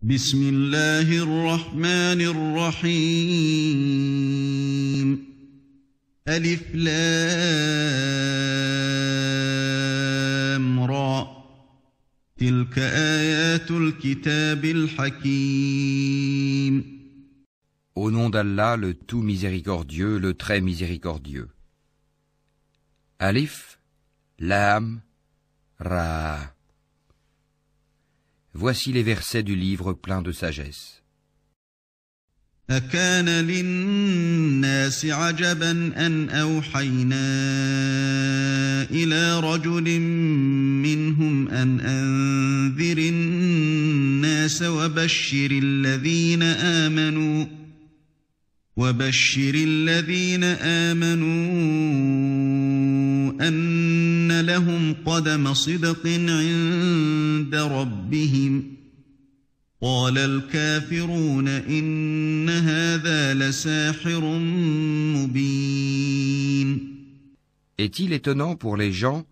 بسم الله الرحمن الرحيم ألف لام را تلك آيات الكتاب الحكيم. Au nom d'Allah, le tout miséricordieux, le très miséricordieux. Alif, Lam, Ra. Voici les versets du livre plein de sagesse. أكان للناس عجبا أن أوحينا إلى رجل منهم أن أنذر الناس وبشر الذين آمنوا أن لهم قدم صدق عند ربهم قال الكافرون إن هذا لساحر مبين. Est-il étonnant pour les gens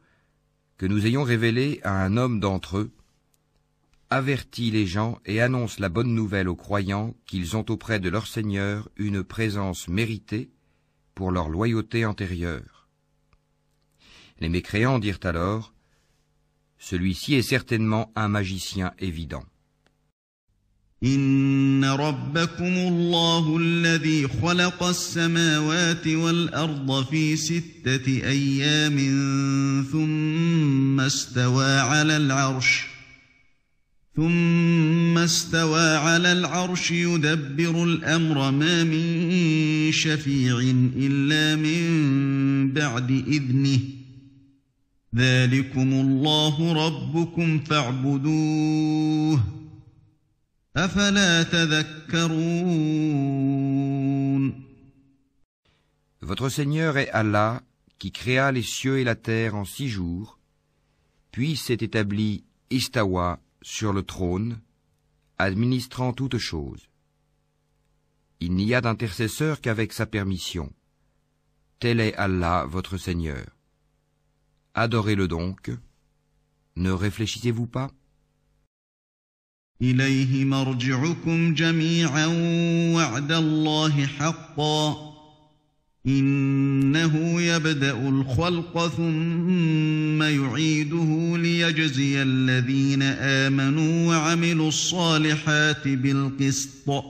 que nous ayons révélé à un homme d'entre eux, avertit les gens et annonce la bonne nouvelle aux croyants qu'ils ont auprès de leur Seigneur une présence méritée pour leur loyauté antérieure. Les mécréants dirent alors, celui-ci est certainement un magicien évident. Inna rabbakum Allahu alladhi khalaqa as-samawati wal-arda fi sittati ayyamin thumma istawa 'ala al-'arsh. ثم استوى على العرش يدبر الأمر ما من شفيع إلا من بعد إذنه ذلكم الله ربكم فاعبدوه أفلا تذكرون. Votre Seigneur est Allah qui créa les cieux et la terre en 6 jours, puis s'est établi Istawa sur le trône, administrant toutes choses. Il n'y a d'intercesseur qu'avec sa permission. Tel est Allah, votre Seigneur. Adorez-le donc. Ne réfléchissez-vous pas? إليه مرجعكم جميعا وعد الله حقا إنه يبدأ الخلق ثم يعيده ليجزي الذين آمنوا وعملوا الصالحات بالقسط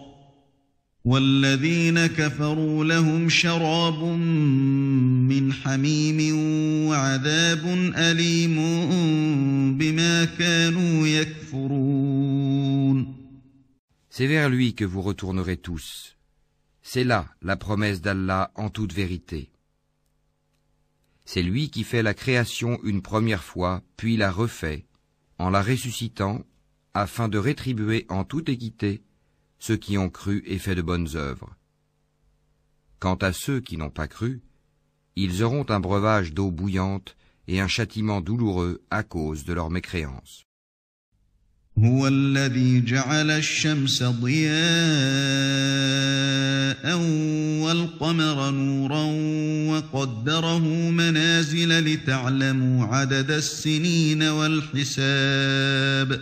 والذين كفروا لهم شراب من حميم وعذاب أليم بما كانوا يكفرون. C'est vers lui que vous retournerez tous. C'est là la promesse d'Allah en toute vérité. C'est lui qui fait la création une première fois, puis la refait, en la ressuscitant, afin de rétribuer en toute équité ceux qui ont cru et fait de bonnes œuvres. Quant à ceux qui n'ont pas cru, ils auront un breuvage d'eau bouillante et un châtiment douloureux à cause de leur mécréance. هو الذي جعل الشمس ضياء والقمر نورا وقدره منازل لتعلموا عدد السنين والحساب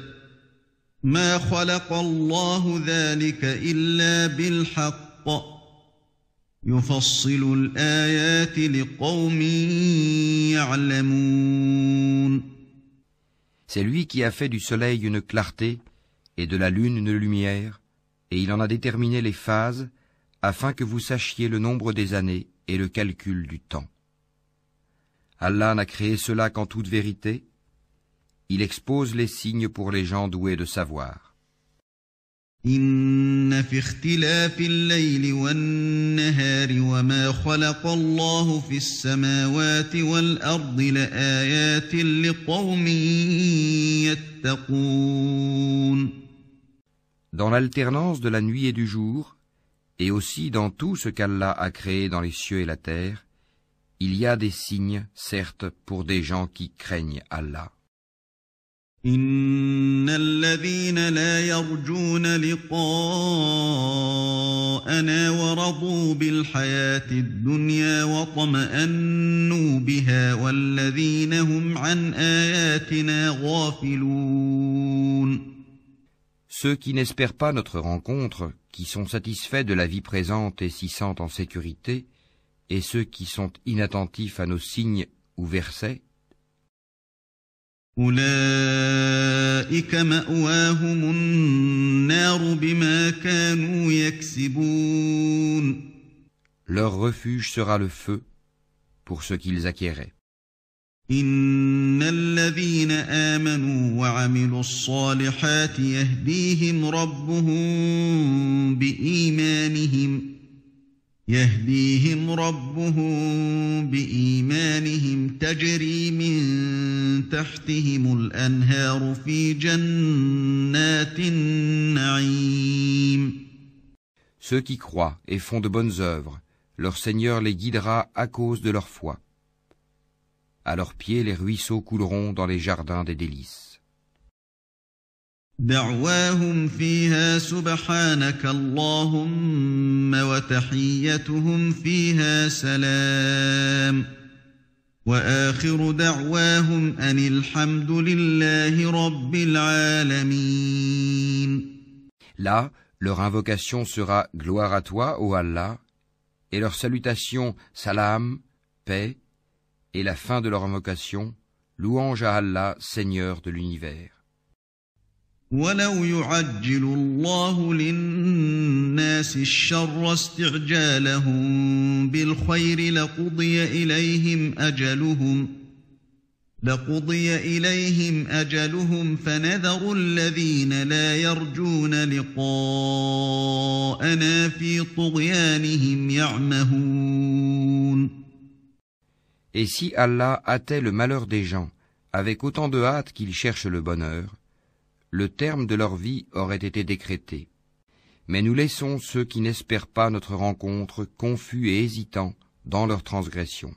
ما خلق الله ذلك إلا بالحق يفصل الآيات لقوم يعلمون. C'est lui qui a fait du soleil une clarté et de la lune une lumière, et il en a déterminé les phases afin que vous sachiez le nombre des années et le calcul du temps. Allah n'a créé cela qu'en toute vérité. Il expose les signes pour les gens doués de savoir. إن في اختلاف الليل والنهار وما خلق الله في السماوات والأرض لآيات لقوم يتقون. Dans l'alternance de la nuit et du jour, et aussi dans tout ce qu'Allah a créé dans les cieux et la terre, il y a des signes, certes, pour des gens qui craignent Allah. إن الذين لا يرجون لقاءنا ورضوا بالحياة الدنيا واطمأنوا بها والذين هم عن آياتنا غافلون. Ceux qui n'espèrent pas notre rencontre, qui sont satisfaits de la vie présente et s'y sentent en sécurité, et ceux qui sont inattentifs à nos signes ou versets, أولئك مأواهم النار بما كانوا يكسبون. leur refuge sera le feu pour ce qu'ils acquéraient. إن الذين آمنوا وعملوا الصالحات يهديهم ربهم بإيمانهم تجري من تحتهم الأنهار في جنات النعيم. Ceux qui croient et font de bonnes œuvres, leur Seigneur les guidera à cause de leur foi. À leurs pieds, les ruisseaux couleront dans les jardins des délices. دعواهم فيها سبحانك اللهم وتحيتهم فيها سلام وآخر دعواهم أن الحمد لله رب العالمين. Là, leur invocation sera « Gloire à toi, ô Allah », et leur salutation « Salam », paix, et la fin de leur invocation « Louange à Allah, Seigneur de l'univers ». ولو يعجل الله للناس الشر استعجالهم بالخير لقضي إليهم أجلهم فنذر الذين لا يرجون لقاءنا في طغيانهم يعمهون. Et si Allah hâtait le malheur des gens avec autant de hâte qu'ils cherchent le bonheur, le terme de leur vie aurait été décrété. Mais nous laissons ceux qui n'espèrent pas notre rencontre confus et hésitants dans leur transgression.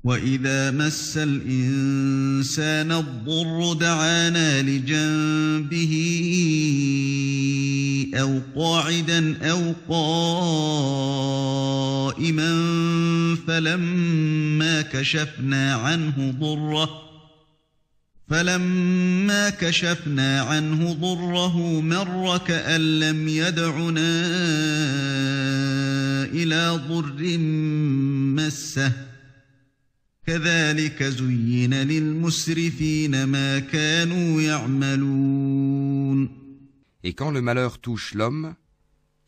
وَإِذَا مَسَّ الْإِنسَانَ الضُّرُّ دَعَانَا لِجَنبِهِ أَوْ قَاعِدًا أَوْ قَائِمًا فلما كشفنا عنه ضره مر كأن لم يدعنا إلى ضر مسه كذلك زين للمسرفين ما كانوا يعملون. Et quand le malheur touche l'homme,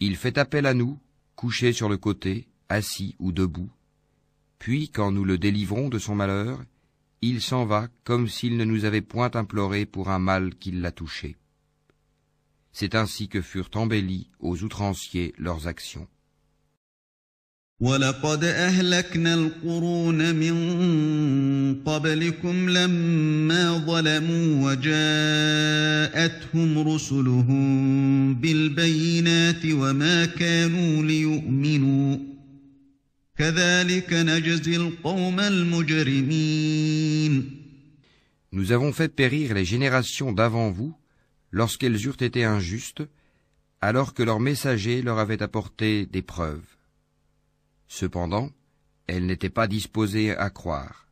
il fait appel à nous, couché sur le côté, assis ou debout. Puis, quand nous le délivrons de son malheur, il s'en va comme s'il ne nous avait point imploré pour un mal qui l'a touché. C'est ainsi que furent embellies aux outranciers leurs actions. وَلَقَدْ أَهْلَكْنَا الْقُرُونَ مِنْ قَبْلِكُمْ لَمَّا ظَلَمُوا وَجَاءَتْهُمْ رُسُلُهُم بِالْبَيِّنَاتِ وَمَا كَانُوا لِيُؤْمِنُوا كَذَلِكَ نَجْزِي الْقَوْمَ الْمُجْرِمِينَ. Nous avons fait périr les générations d'avant vous lorsqu'elles eurent été injustes, alors que leurs messagers leur avaient apporté des preuves. Cependant, elles n'étaient pas disposées à croire.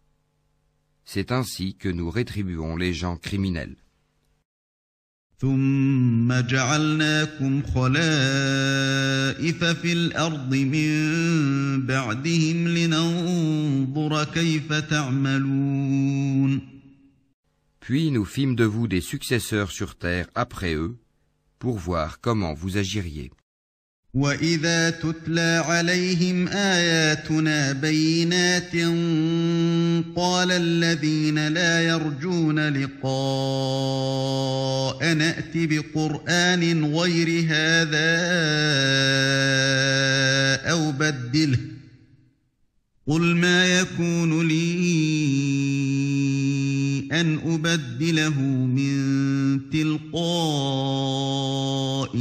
C'est ainsi que nous rétribuons les gens criminels. ثم جعلناكم خلائف في الأرض من بعدهم لننظر كيف تعملون. Puis nous fîmes de vous des successeurs sur terre après eux, pour voir comment vous agiriez. وَإِذَا تُتْلَى عَلَيْهِمْ آيَاتُنَا بَيِّنَاتٍ قَالَ الَّذِينَ لَا يَرْجُونَ لِقَاءَنَا ائْتِ بِقُرْآنٍ غَيْرِ هَذَا أَوْ بَدِّلْهُ قُلْ مَا يَكُونُ لِي أَنْ أُبَدِّلَهُ مِنْ تِلْقَاءِ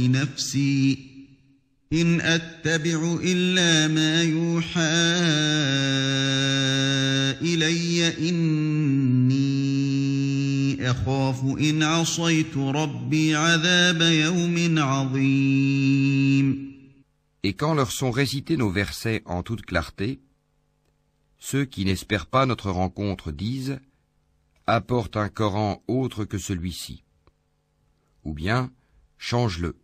نَفْسِي إن أتبع إلا ما يوحى إلي إني أخاف إن عصيت ربي عذاب يوم عظيم. Et quand leur sont récités nos versets en toute clarté, ceux qui n'espèrent pas notre rencontre disent « Apporte un Coran autre que celui-ci » ou bien change-le.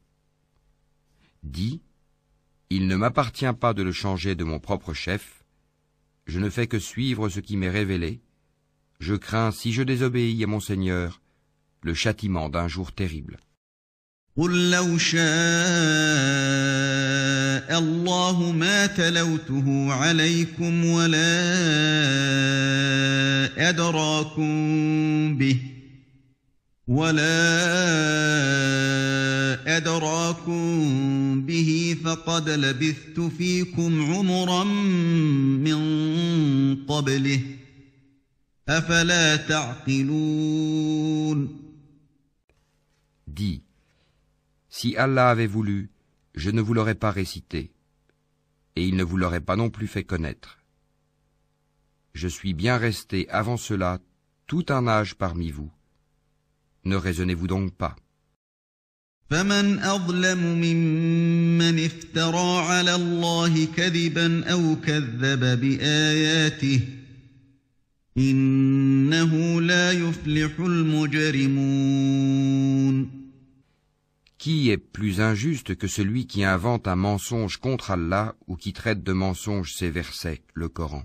Dis, il ne m'appartient pas de le changer de mon propre chef, je ne fais que suivre ce qui m'est révélé, je crains, si je désobéis à mon Seigneur, le châtiment d'un jour terrible. قل لو شاء الله ما تلوته عليكم ولا أدراكم به فقد لبثت فيكم عمرا من قبله أفلا تعقلون. Dis, si Allah avait voulu, je ne vous l'aurais pas récité, et il ne vous l'aurait pas non plus fait connaître. Je suis bien resté avant cela tout un âge parmi vous. Ne raisonnez-vous donc pas. فمن أظلم ممن افترى على الله كذبا أو كذب بآياته إنه لا يفلح المجرمون. Qui est plus injuste que celui qui invente un mensonge contre Allah ou qui traite de mensonge ces versets, le Coran?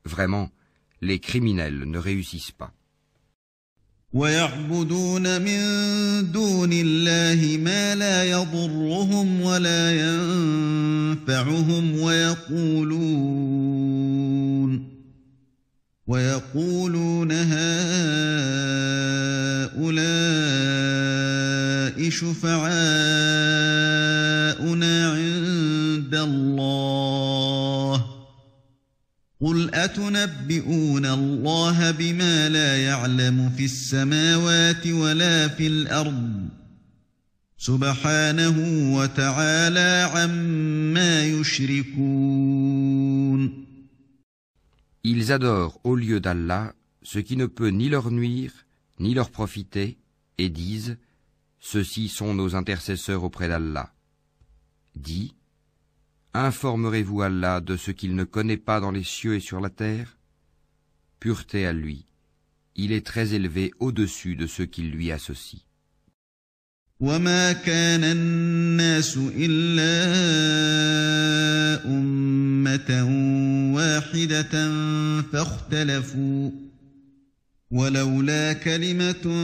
Vraiment, les criminels ne réussissent pas. ويعبدون من دون الله ما لا يضرهم ولا ينفعهم ويقولون هؤلاء شفعاؤنا عند الله قل أتنبئون الله بما لا يعلم في السماوات ولا في الأرض سبحانه وتعالى عما يشركون. Ils adorent au lieu d'Allah ce qui ne peut ni leur nuire, ni leur profiter, et disent, ceux-ci sont nos intercesseurs auprès d'Allah. Dis, informerez-vous Allah de ce qu'il ne connaît pas dans les cieux et sur la terre? Pureté à lui, il est très élevé au-dessus de ceux qui lui associent. وما كان الناس إلا أمة واحدة فاختلفوا ولولا كلمة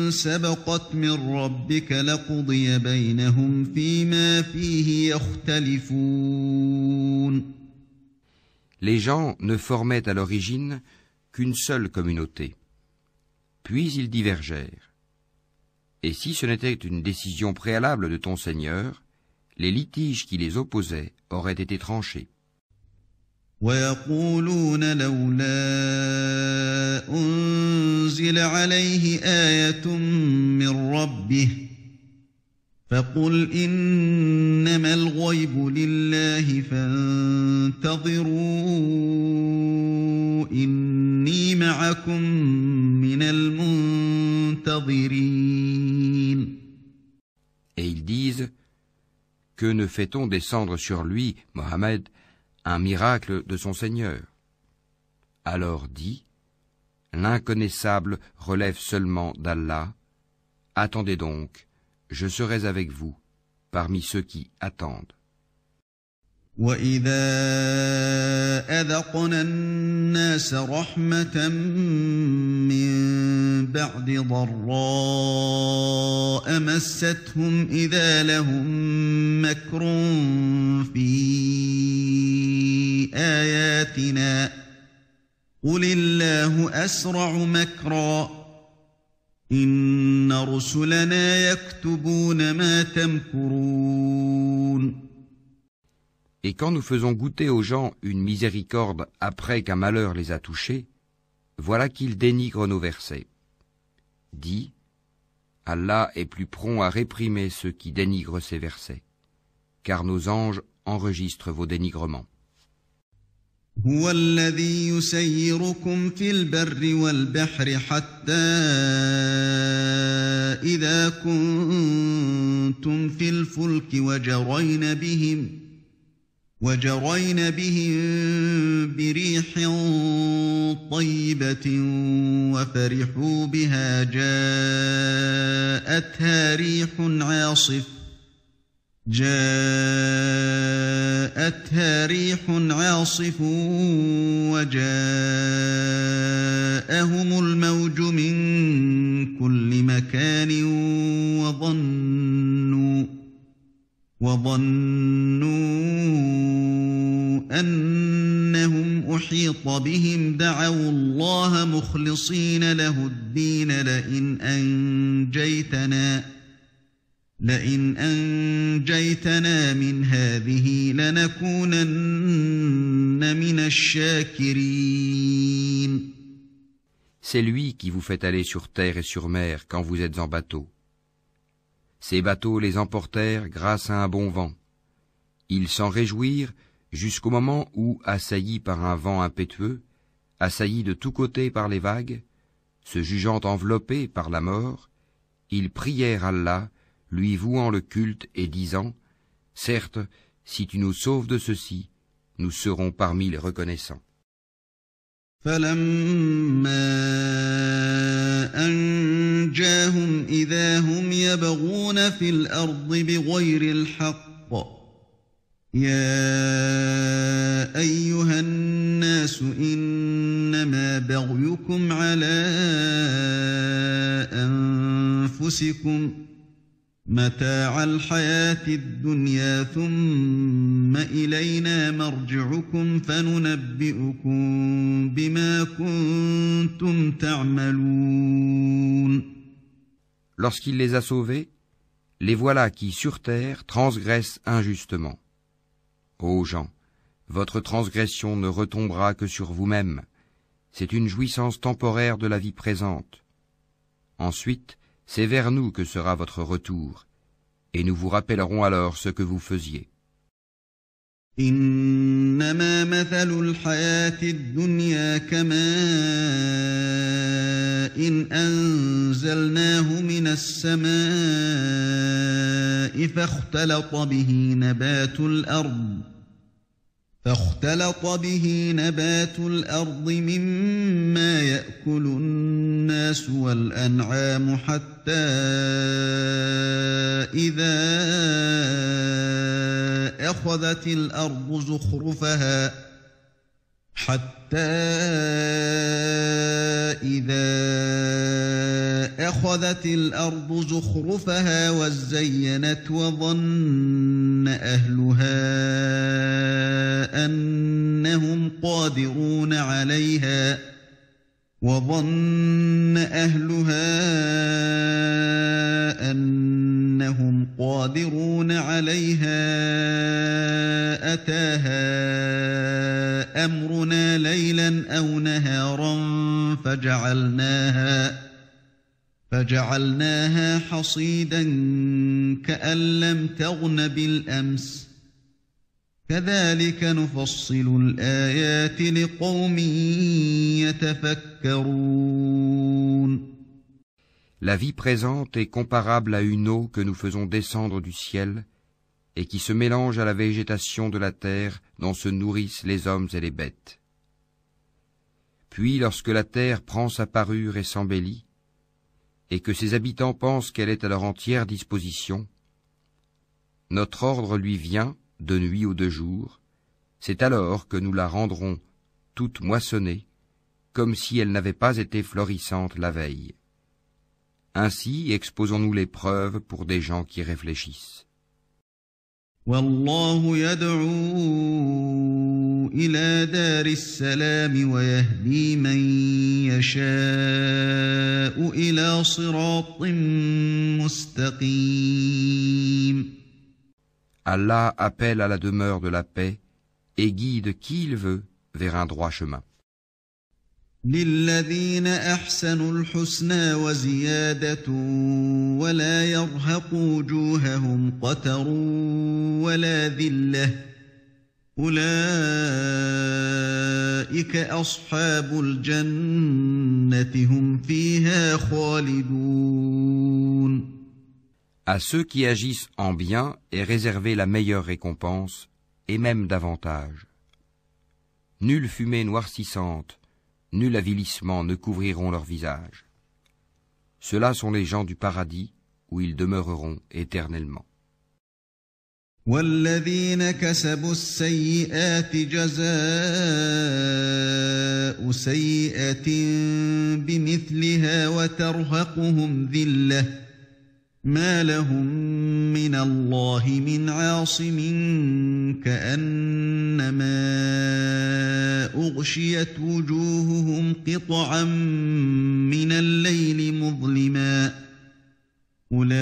سبقت من ربك لقضي بينهم فيما فيه يختلفون. Les gens ne formaient à l'origine qu'une seule communauté. Puis ils divergèrent. Et si ce n'était une décision préalable de ton Seigneur, les litiges qui les opposaient auraient été tranchés. ويقولون لولا أنزل عليه آية من ربه فقل إنما الغيب لله فانتظروا إني معكم من المنتظرين. Et ils disent, que ne fait-on descendre sur lui, Mohammed, un miracle de son Seigneur? Alors dis, l'inconnaissable relève seulement d'Allah. Attendez donc, je serai avec vous, parmi ceux qui attendent. وَإِذَا أَذَقْنَا النَّاسَ رَحْمَةً مِّن بَعْدِ ضَرَّاءَ مَسَّتْهُمْ إِذَا لَهُم مَّكْرٌ فِي آيَاتِنَا قُلِ اللَّهُ أَسْرَعُ مَكْرًا إِنَّ رُسُلَنَا يَكْتُبُونَ مَا تَمْكُرُونَ. Et quand nous faisons goûter aux gens une miséricorde après qu'un malheur les a touchés, voilà qu'ils dénigrent nos versets. Dis, Allah est plus prompt à réprimer ceux qui dénigrent ses versets, car nos anges enregistrent vos dénigrements. هو الذي يسيركم في البر والبحر حتى إذا كنتم في الفلك وجرين بهم بريح طيبة وفرحوا بها جاءتها ريح عاصف وجاءهم الموج من كل مكان وظنوا أنهم أحيط بهم دعوا الله مخلصين له الدين لئن أنجيتنا من هذه لنكونن من الشاكرين. C'est lui qui vous fait aller sur terre et sur mer quand vous êtes en bateau. Ces bateaux les emportèrent grâce à un bon vent. Ils s'en réjouirent jusqu'au moment où, assaillis par un vent impétueux, assaillis de tous côtés par les vagues, se jugeant enveloppés par la mort, ils prièrent Allah, lui vouant le culte et disant « Certes, si tu nous sauves de ceci, nous serons parmi les reconnaissants. » فَلَمَّا أَنْجَاهُمْ إِذَا هُمْ يَبْغُونَ فِي الْأَرْضِ بِغَيْرِ الْحَقِّ يَا أَيُّهَا النَّاسُ إِنَّمَا بَغْيُكُمْ عَلَى أَنفُسِكُمْ متاع الحياة الدنيا ثم إلينا مرجعكم فننبئكم بما كنتم تعملون. Lorsqu'il les a sauvés, les voilà qui sur terre transgressent injustement. Ô gens, votre transgression ne retombera que sur vous-même. C'est une jouissance temporaire de la vie présente. Ensuite, c'est vers nous que sera votre retour, et nous vous rappellerons alors ce que vous faisiez. إنما مثل الحياة الدنيا كماء إن أنزلناه من السماء فاختلط به نبات الأرض مما يأكل الناس والأنعام حتى إذا أخذت الأرض زخرفها وزينت وظن أهلها أنهم قادرون عليها أتاها أمرنا ليلا أو نهارا فجعلناها حصيدا كأن لم تغن بالأمس كذلك نفصل الآيات لقوم يتفكرون. La vie présente est comparable à une eau que nous faisons descendre du ciel et qui se mélange à la végétation de la terre dont se nourrissent les hommes et les bêtes. Puis, lorsque la terre prend sa parure et s'embellit, et que ses habitants pensent qu'elle est à leur entière disposition, notre ordre lui vient, de nuit ou de jour, c'est alors que nous la rendrons toute moissonnée, comme si elle n'avait pas été florissante la veille. Ainsi exposons-nous les preuves pour des gens qui réfléchissent. والله يدعو إلى دار السلام ويهدي من يشاء إلى صراط مستقيم. Allah appelle à la demeure de la paix et guide qui il veut vers un droit chemin. للذين أحسنوا الحسنى وزيادة ولا يرهق وجوههم قتر ولا ذلة أولئك أصحاب الجنة هم فيها خالدون. À ceux qui agissent en bien est réservée la meilleure récompense, et même davantage. Nulle fumée noircissante, nul avilissement ne couvriront leur visage. Ceux-là sont les gens du paradis, où ils demeureront éternellement. والذين كسبوا السيئات جزاء سيئة بمثلها وترهقهم ذلة ما لهم من الله من عاصم كأنما أغشيت وجوههم قطعا من الليل مظلما أولئك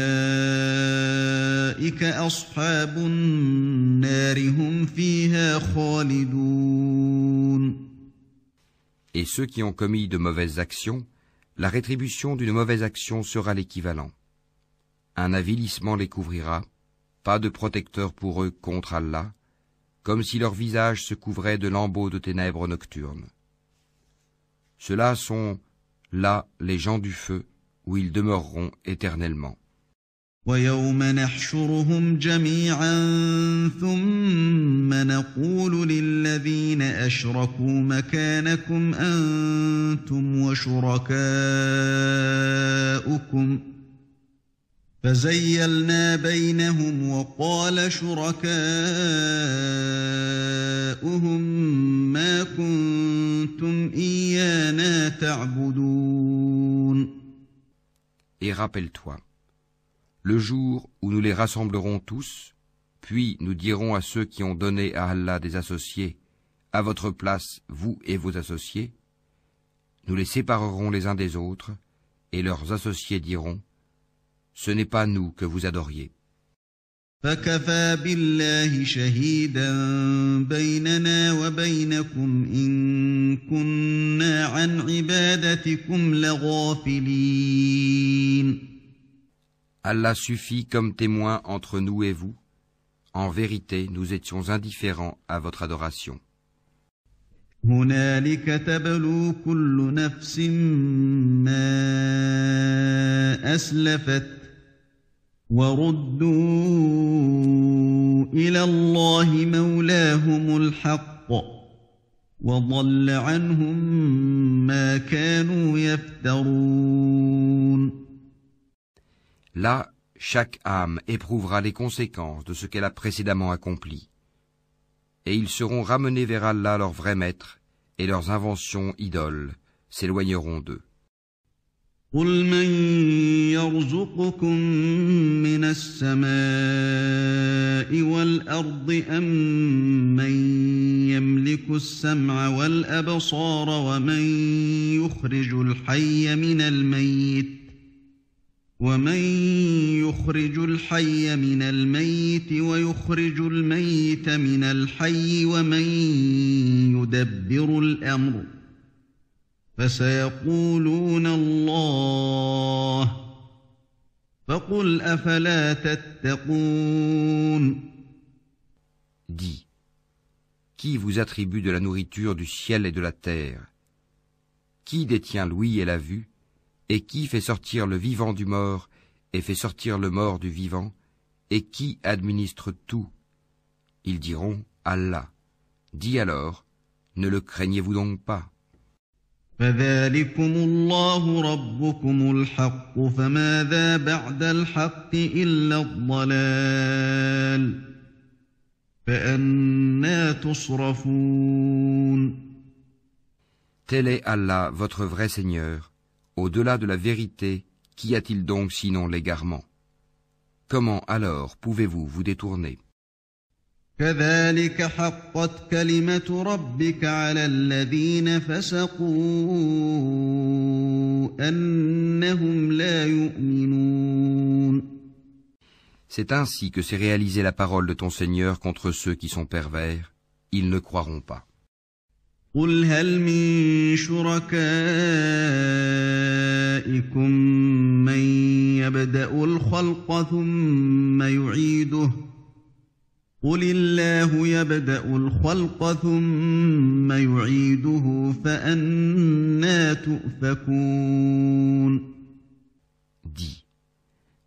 أصحاب النار هم فيها خالدون. Et ceux qui ont commis de mauvaises actions, la rétribution d'une mauvaise action sera l'équivalent. Un avilissement les couvrira, pas de protecteur pour eux contre Allah, comme si leur visage se couvrait de lambeaux de ténèbres nocturnes. Ceux-là sont, là, les gens du feu, où ils demeureront éternellement. وَيَوْمَ نَحْشُرُهُمْ جَمِيعًا ثُمَّ نَقُولُ لِلَّذِينَ أَشْرَكُوا مَكَانَكُمْ أَنْتُمْ وَشُرَكَاؤُكُمْ فَزَيَّلْنَا بَيْنَهُمْ وَقَالَ شُرَكَاؤُهُمْ مَا كُنْتُمْ إِيَّانَا تَعْبُدُونَ. Et rappelle-toi, le jour où nous les rassemblerons tous, puis nous dirons à ceux qui ont donné à Allah des associés, à votre place, vous et vos associés, nous les séparerons les uns des autres, et leurs associés diront, ce n'est pas nous que vous adoriez. فَكَفَى بِاللَّهِ شَهِيدًا بَيْنَنَا وَبَيْنَكُمْ إِن كُنَّا عَنْ عِبَادَتِكُمْ لَغَافِلِينَ. Allah suffit comme témoin entre nous et vous. En vérité, nous étions indifférents à votre adoration. هُنَالِكَ تَبْلُو كُلُّ نَفْسٍ مَا أَسْلَفَتْ وَرُدُّوا إِلَى اللَّهِ مَوْلَاهُمُ الْحَقِّ وَضَلَّ عَنْهُم مَّا كَانُوا يَفْتَرُونَ. Là, chaque âme éprouvera les conséquences de ce qu'elle a précédemment accompli. Et ils seront ramenés vers Allah leur vrai maître, et leurs inventions idoles s'éloigneront d'eux. قُلْ مَن يَرْزُقُكُم مِّنَ السَّمَاءِ وَالْأَرْضِ أَمَّن يَمْلِكُ السَّمْعَ وَالْأَبْصَارَ وَمَن يُخْرِجُ الْحَيَّ مِنَ الْمَيِّتِ وَيُخْرِجُ الْمَيِّتَ مِنَ الْحَيِّ وَمَن يُدَبِّرُ الْأَمْرَ فَسَيَقُولُونَ اللَّهُ فَقُلْ أَفَلَا تَتَّقُونَ. Dis, qui vous attribue de la nourriture du ciel et de la terre? Qui détient l'ouïe et la vue? Et qui fait sortir le vivant du mort et fait sortir le mort du vivant? Et qui administre tout? Ils diront, Allah. Dis alors, ne le craignez-vous donc pas? فَذَلِكُمُ اللَّهُ رَبُّكُمُ الْحَقُّ فَمَاذَا بَعْدَ الْحَقِّ إِلَّا الضَّلَالُ فَأَنَّىٰ تُصْرَفُونَ. Tel est Allah, votre vrai Seigneur. Au-delà de la vérité, qu'y a-t-il donc sinon l'égarement? Comment alors pouvez-vous vous détourner? كَذَلِكَ حَقَّتْ كَلِمَةُ رَبِّكَ عَلَى الَّذِينَ فَسَقُوا أَنَّهُمْ لَا يُؤْمِنُونَ. C'est ainsi que s'est réalisée la parole de ton Seigneur contre ceux qui sont pervers. Ils ne croiront pas. قُلْ هَلْ مِن شُرَكَائِكُم مَّن يَبْدَأُ الْخَلْقَ ثُمَّ يُعِيدُهُ قُلِ اللَّهُ يَبْدَأُ الْخَلْقَ ثُمَّ يُعِيدُهُ فَأَنَّىٰ تُؤْفَكُونَ. Dis,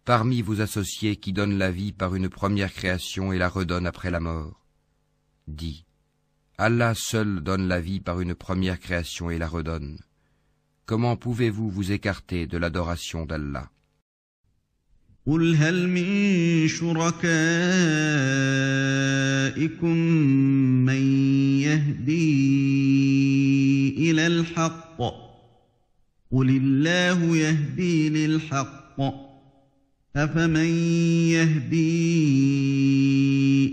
parmi vos associés qui donnent la vie par une première création et la redonnent après la mort, Dis, Allah seul donne la vie par une première création et la redonne. Comment pouvez-vous vous écarter de l'adoration d'Allah? قل هل من شركائكم من يهدي إلى الحق قل الله يهدي للحق أفمن يهدي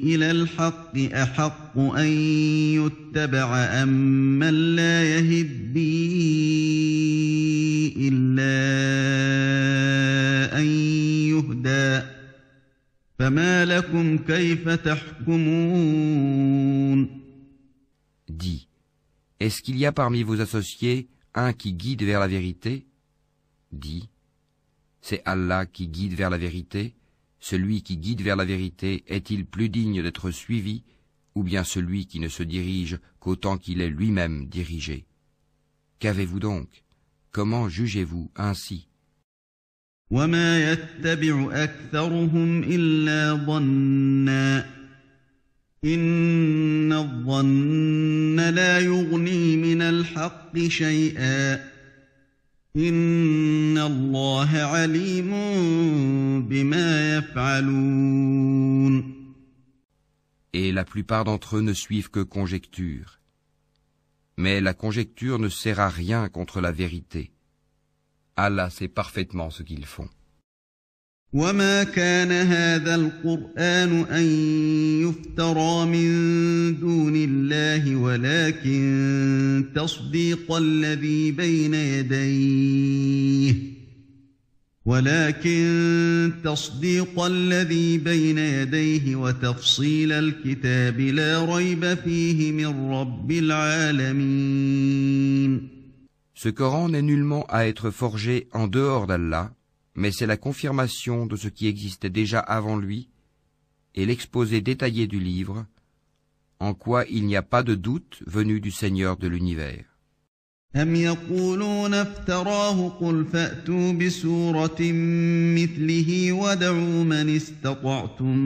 إلى الحق أحق أن يتبع أمن لا يهدي إلا أن يهدى فما لكم كيف تحكمون. Dis, est-ce qu'il y a parmi vos associés un qui guide vers la vérité? Dis, c'est Allah qui guide vers la vérité. Celui qui guide vers la vérité est-il plus digne d'être suivi, ou bien celui qui ne se dirige qu'autant qu'il est lui-même dirigé? Qu'avez-vous donc? Comment jugez-vous ainsi? وما يتبع أكثرهم إلا ظنا إن الظن لا يغني من الحق شيئا إن الله عليم بما يفعلون. Et la plupart d'entre eux ne suivent que conjecture. Mais la conjecture ne sert à rien contre la vérité. Allah sait parfaitement ce qu'ils font. وما كان هذا القرآن أن يفترى من دون الله ولكن تصديق الذي بين يديه وتفصيل الكتاب لا ريب فيه من رب العالمين. Ce Coran n'est nullement à être forgé en dehors d'Allah, mais c'est la confirmation de ce qui existait déjà avant lui et l'exposé détaillé du livre, en quoi il n'y a pas de doute venu du Seigneur de l'univers. أم يقولون افتراه قل فأتوا بسورة مثله وادعوا من استطعتم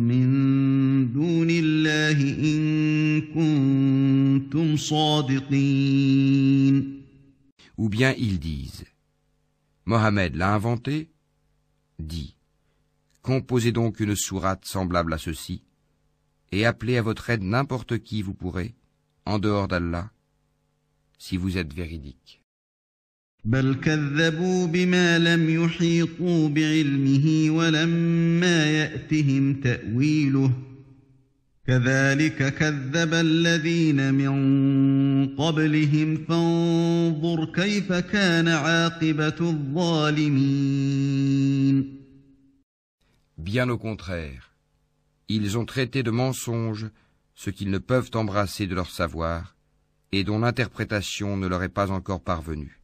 من دون الله إن كنتم صادقين. Ou bien ils disent, Mohammed l'a inventé? Dis, composez donc une sourate semblable à ceci, et appelez à votre aide n'importe qui vous pourrez, en dehors d'Allah, si vous êtes véridique. بل كذبوا بما لم يحيطوا بعلمه ولما يأتهم تأويله كذلك كذب الذين من قبلهم فانظر كيف كان عاقبة الظالمين. Bien au contraire, ils ont traité de mensonge ce qu'ils ne peuvent embrasser de leur savoir et dont l'interprétation ne leur est pas encore parvenue.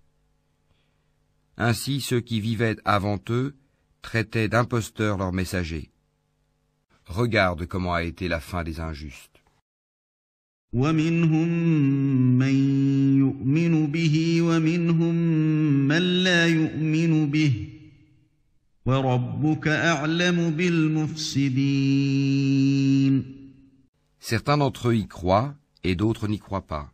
Ainsi ceux qui vivaient avant eux traitaient d'imposteurs leurs messagers. Regarde comment a été la fin des injustes. ومنهم من يؤمن به ومنهم من لا يؤمن به وربك أعلم بالمفسدين. Certains d'entre eux y croient et d'autres n'y croient pas.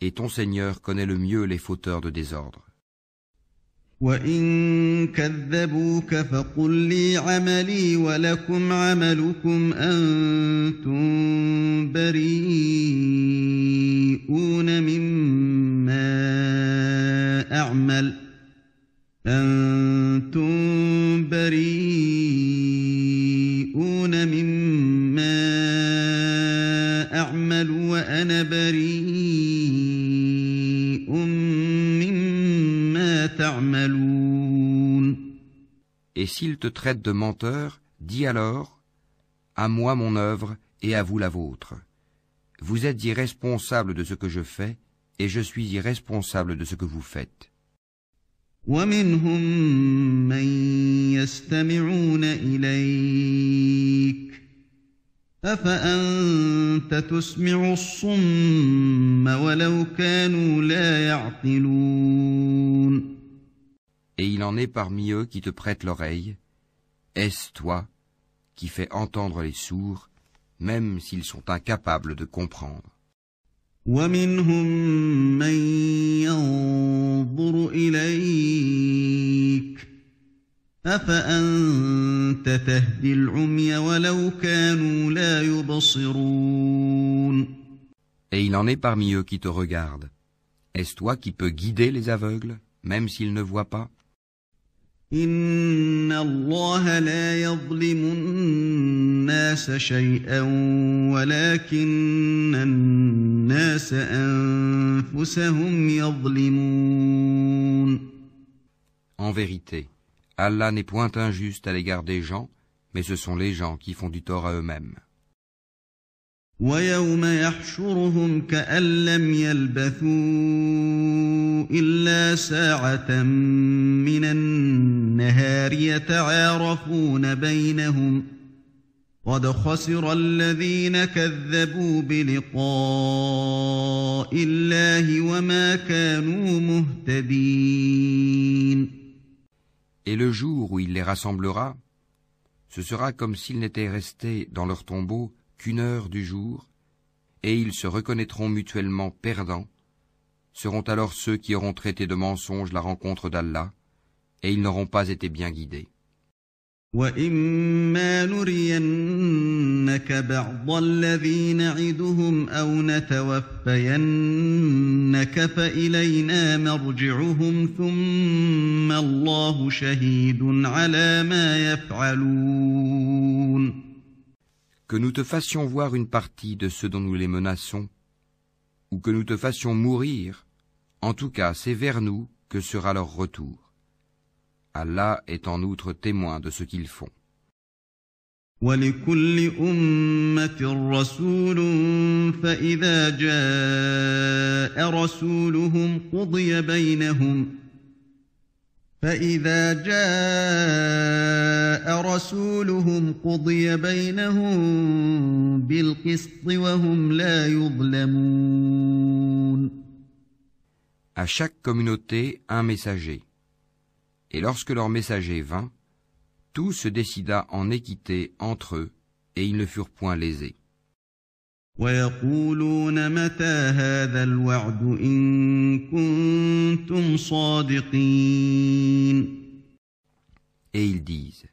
Et ton Seigneur connaît le mieux les fauteurs de désordre. وَإِن كَذَّبُوكَ فَقُل لِّي عَمَلِي وَلَكُمْ عَمَلُكُمْ أَنتُم بَرِيئُونَ مِمَّا أَعْمَلُ وَأَنَا بَرِيءٌ مِّمَّا تَعْمَلُونَ. Et s'ils te traitent de menteur, dis alors, à moi mon œuvre et à vous la vôtre. Vous êtes irresponsables de ce que je fais, et je suis irresponsable de ce que vous faites. وَمِنْهُم مَّن يَسْتَمِعُونَ إِلَيْكَ أَفَأَنتَ تُسْمِعُ الصُّمَّ وَلَوْ كَانُوا لَا يَعْقِلُونَ. Et il en est parmi eux qui te prêtent l'oreille. Est-ce toi qui fais entendre les sourds, même s'ils sont incapables de comprendre. ومنهم من ينظر إليك أفأنت تهدي العمي ولو كانوا لا يبصرون. Et il en est parmi eux qui te regardent. Est-ce toi qui peux guider les aveugles, même s'ils ne voient pas? إن الله لا يظلم الناس شيئا ولكن الناس أنفسهم يظلمون. En vérité, Allah n'est point injuste à l'égard des gens, mais ce sont les gens qui font du tort à eux-mêmes. ويوم يحشرهم كأن لم يلبثوا إلا ساعة من النهار يتعارفون بينهم قد خسر الذين كذبوا بلقاء الله وما كانوا مهتدين. Et le jour où il les rassemblera, ce sera comme s'ils n'étaient restés dans leur tombeau qu'une heure du jour, et ils se reconnaîtront mutuellement perdants, seront alors ceux qui auront traité de mensonge la rencontre d'Allah, et ils n'auront pas été bien guidés. وَإِمَّا نُرِيَنَّكَ بَعْضَ الَّذِي نَعِدُهُمْ أَوْ نَتَوَفَّيَنَّكَ فَإِلَيْنَا مَرْجِعُهُمْ ثُمَّ اللَّهُ شَهِيدٌ عَلَى مَا يَفْعَلُونَ. Que nous te fassions voir une partie de ceux dont nous les menaçons, ou que nous te fassions mourir, en tout cas c'est vers nous que sera leur retour. Allah est en outre témoin de ce qu'ils font. وَلِكُلِّ أُمَّةٍ رَّسُولٌ فَإِذَا جَاءَ رَسُولُهُمْ قُضِيَ بَيْنَهُم بِالْقِسْطِ وَهُمْ لَا يُظْلَمُونَ. À chaque communauté, un messager. Et lorsque leur messager vint, tout se décida en équité entre eux, et ils ne furent point lésés. وَيَقُولُونَ مَتَى هَذَا الْوَعْدُ إِن كُنتُمْ صَادِقِينَ. Et ils disent,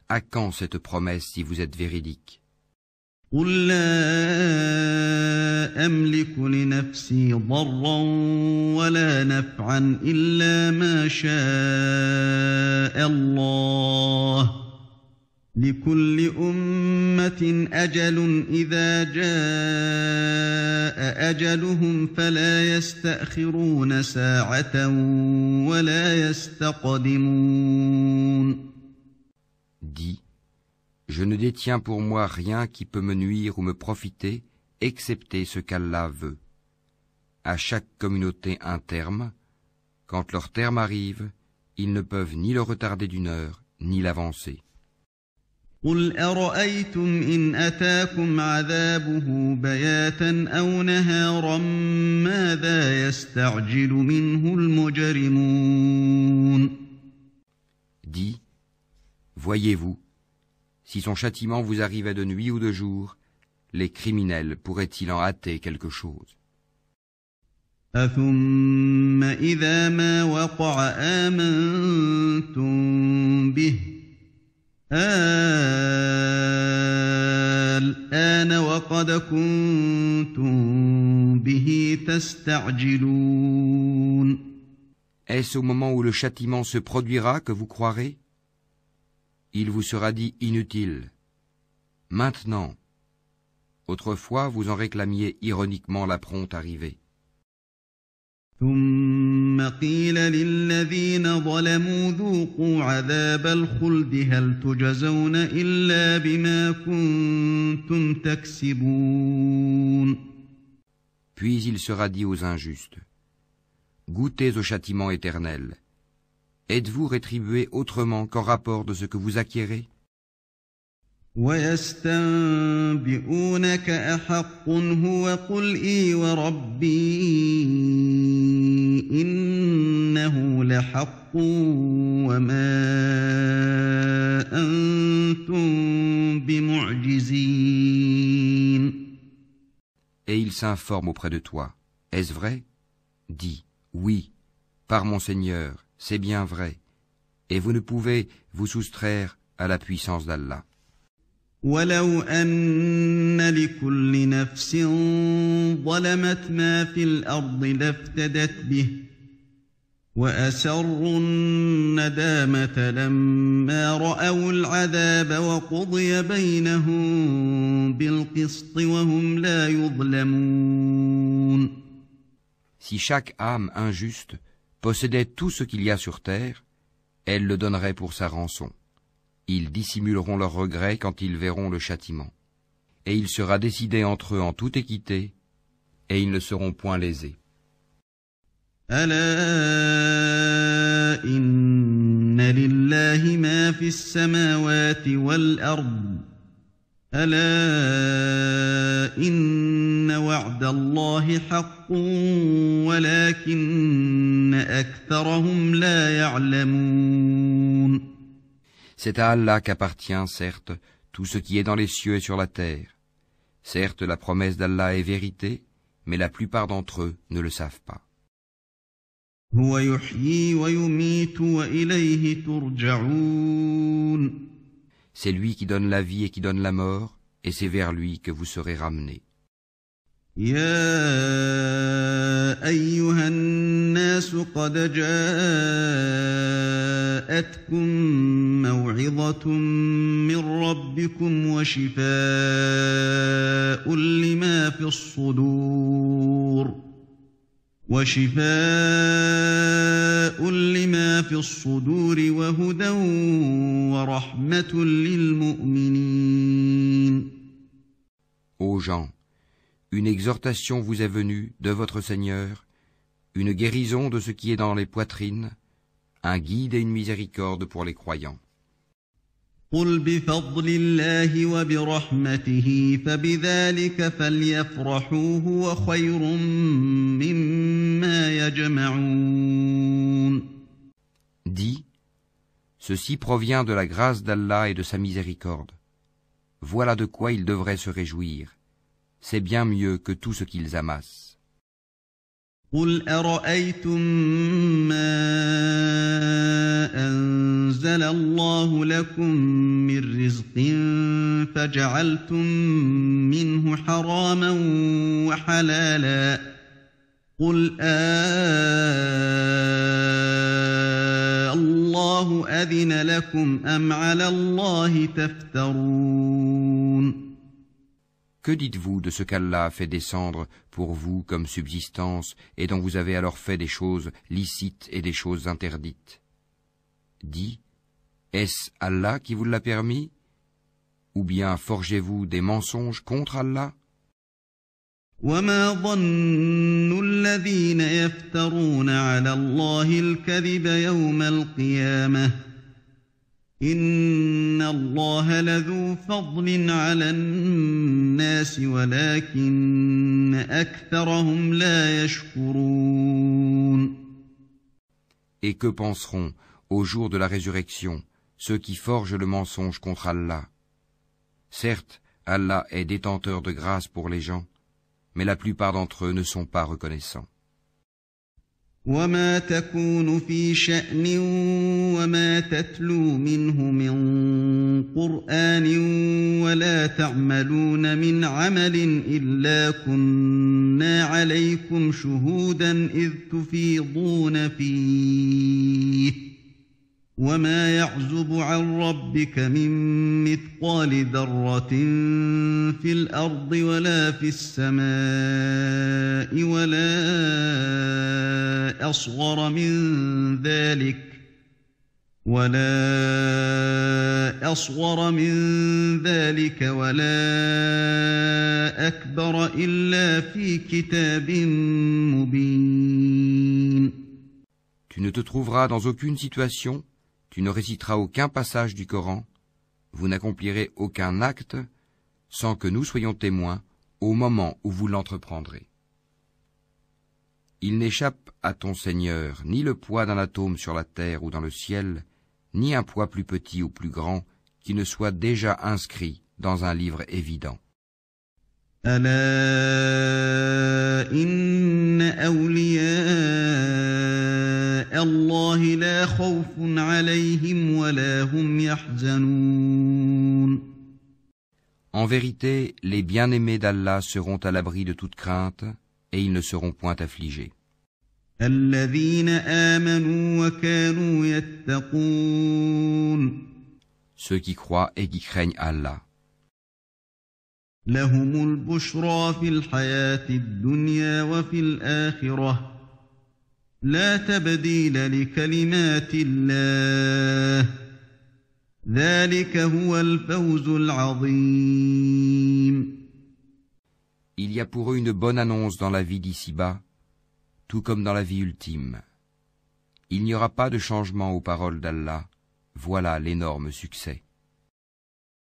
à quand cette promesse si vous êtes véridiques? قُل لَّا أَمْلِكُ لِنَفْسِي ضَرًّا وَلَا نَفْعًا إِلَّا مَا شَاءَ اللَّهُ لِكُلِّ أُمَّةٍ أَجَلٌ إِذَا جَاءَ أَجَلُهُمْ فَلَا يَسْتَأْخِرُونَ سَاعَةً وَلَا يَسْتَقْدِمُونَ. Dis, je ne détiens pour moi rien qui peut me nuire ou me profiter, excepté ce qu'Allah veut. À chaque communauté un terme. Quand leur terme arrive, ils ne peuvent ni le retarder d'une heure, ni l'avancer. قُلْ أَرَأَيْتُمْ إِنْ أَتَاكُمْ عَذَابُهُ بَيَاتًا أَوْ نَهَارًا مَاذَا يَسْتَعْجِلُ مِنْهُ الْمُجْرِمُونَ. Dis, voyez-vous, si son châtiment vous arrivait de nuit ou de jour, les criminels pourraient-ils en hâter quelque chose? أَثُمَّ إِذَا مَا وَقَعَ آمَنْتُمْ بِهِ الْآنَ وَقَدْ كُنْتُمْ بِهِ تَسْتَعْجِلُونَ. Est-ce au moment où le châtiment se produira que vous croirez? Il vous sera dit inutile. Maintenant. Autrefois, vous en réclamiez ironiquement la prompte arrivée. ثُمَّ قِيلَ لِلَّذِينَ ظَلَمُوا ذُوقُوا عَذَابَ الْخُلْدِ هَلْ تُجْزَوْنَ إِلَّا بِمَا كُنتُمْ تَكْسِبُونَ. Puis il sera dit aux injustes, goûtez au châtiment éternel. Êtes-vous rétribués autrement qu'en rapport de ce que vous acquérez? وَيَسْتَنبِئُونَكَ أَحَقٌّ هُوَ قُلْ إِي وَرَبِّي إِنَّهُ لَحَقٌّ وَمَا أَنْتُمْ بِمُعْجِزِينَ. et il s'informe auprès de toi. Est-ce vrai? Dis, oui, par mon Seigneur, c'est bien vrai, et vous ne pouvez vous soustraire à la puissance d'Allah. ولو أن لكل نفس ظلمت ما في الأرض لافتدت به وأسروا الندامة لما رأوا العذاب وقضي بينهم بالقسط وهم لا يظلمون. Si chaque âme injuste possédait tout ce qu'il y a sur terre, elle le donnerait pour sa rançon. Ils dissimuleront leurs regrets quand ils verront le châtiment. Et il sera décidé entre eux en toute équité, et ils ne seront point lésés. ألا إن لله ما في السماوات والأرض ألا إن وعد الله حق ولكن أكثرهم لا يعلمون. C'est à Allah qu'appartient, certes, tout ce qui est dans les cieux et sur la terre. Certes, la promesse d'Allah est vérité, mais la plupart d'entre eux ne le savent pas. هو يحيي ويميت وإليه ترجعون. C'est lui qui donne la vie et qui donne la mort, et c'est vers lui que vous serez ramenés. يا أيها الناس قد جاءتكم موعظة من ربكم وشفاء لما في الصدور وهدى ورحمة للمؤمنين. Ô gens, une exhortation vous est venue de votre Seigneur, une guérison de ce qui est dans les poitrines, un guide et une miséricorde pour les croyants. قل بفضل الله وبرحمته فبذلك فليفرحوا هو خير مما يجمعون. Dis, ceci provient de la grâce d'Allah et de sa miséricorde. Voilà de quoi ils devraient se réjouir. C'est bien mieux que tout ce qu'ils amassent. قل أرأيتم ما أنزل الله لكم من رزق فجعلتم منه حراما وحلالا قل الله أذن لكم أم على الله تفترون. Que dites-vous de ce qu'Allah a fait descendre pour vous comme subsistance et dont vous avez alors fait des choses licites et des choses interdites? Dis, est-ce Allah qui vous l'a permis? Ou bien forgez-vous des mensonges contre Allah? وما ظن الذين يفترون على الله الكذب يوم القيامة إن الله لذو فضل على الناس ولكن أكثرهم لا يشكرون. Et que penseront, au jour de la résurrection, ceux qui forgent le mensonge contre Allah? Certes, Allah est détenteur de grâce pour les gens, mais la plupart d'entre eux ne sont pas reconnaissants. وما تكون في شأن وما تتلو منه من قرآن ولا تعملون من عمل إلا كنا عليكم شهودا إذ تفيضون فيه وما يعزب عن ربك من مثقال ذرة في الأرض ولا في السماء ولا أصغر من ذلك ولا أكبر إلا في كتاب مبين. Tu ne te trouveras dans aucune situation, tu ne réciteras aucun passage du Coran, vous n'accomplirez aucun acte sans que nous soyons témoins au moment où vous l'entreprendrez. Il n'échappe à ton Seigneur ni le poids d'un atome sur la terre ou dans le ciel, ni un poids plus petit ou plus grand qui ne soit déjà inscrit dans un livre évident. ألا إن أولياء الله لا خوف عليهم ولا هم يحزنون. En vérité, les bien-aimés d'Allah seront à l'abri de toute crainte et ils ne seront point affligés. الذين آمنوا وكانوا يتقون. Ceux qui croient et qui craignent Allah. لهم البشرى في الحياة الدنيا وفي الآخرة لا تبديل لكلمات الله ذلك هو الفوز العظيم. Il y a pour eux une bonne annonce dans la vie d'ici-bas, tout comme dans la vie ultime. Il n'y aura pas de changement aux paroles d'Allah. Voilà l'énorme succès.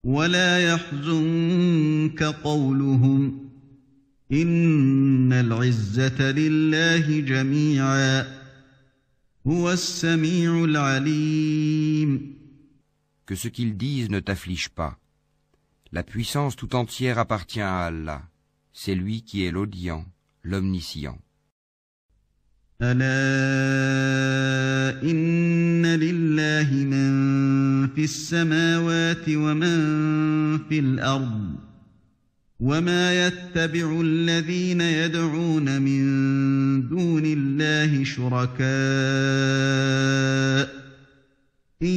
ولا يحزنك قولهم إن العزة لله جميعا هو السميع العليم. Que ce qu'ils disent ne t'afflige pas. La puissance tout entière appartient à Allah. C'est lui qui est l'audient, l'omniscient. ألا إن لله من في السماوات ومن في الأرض وما يتبع الذين يدعون من دون الله شركاء إن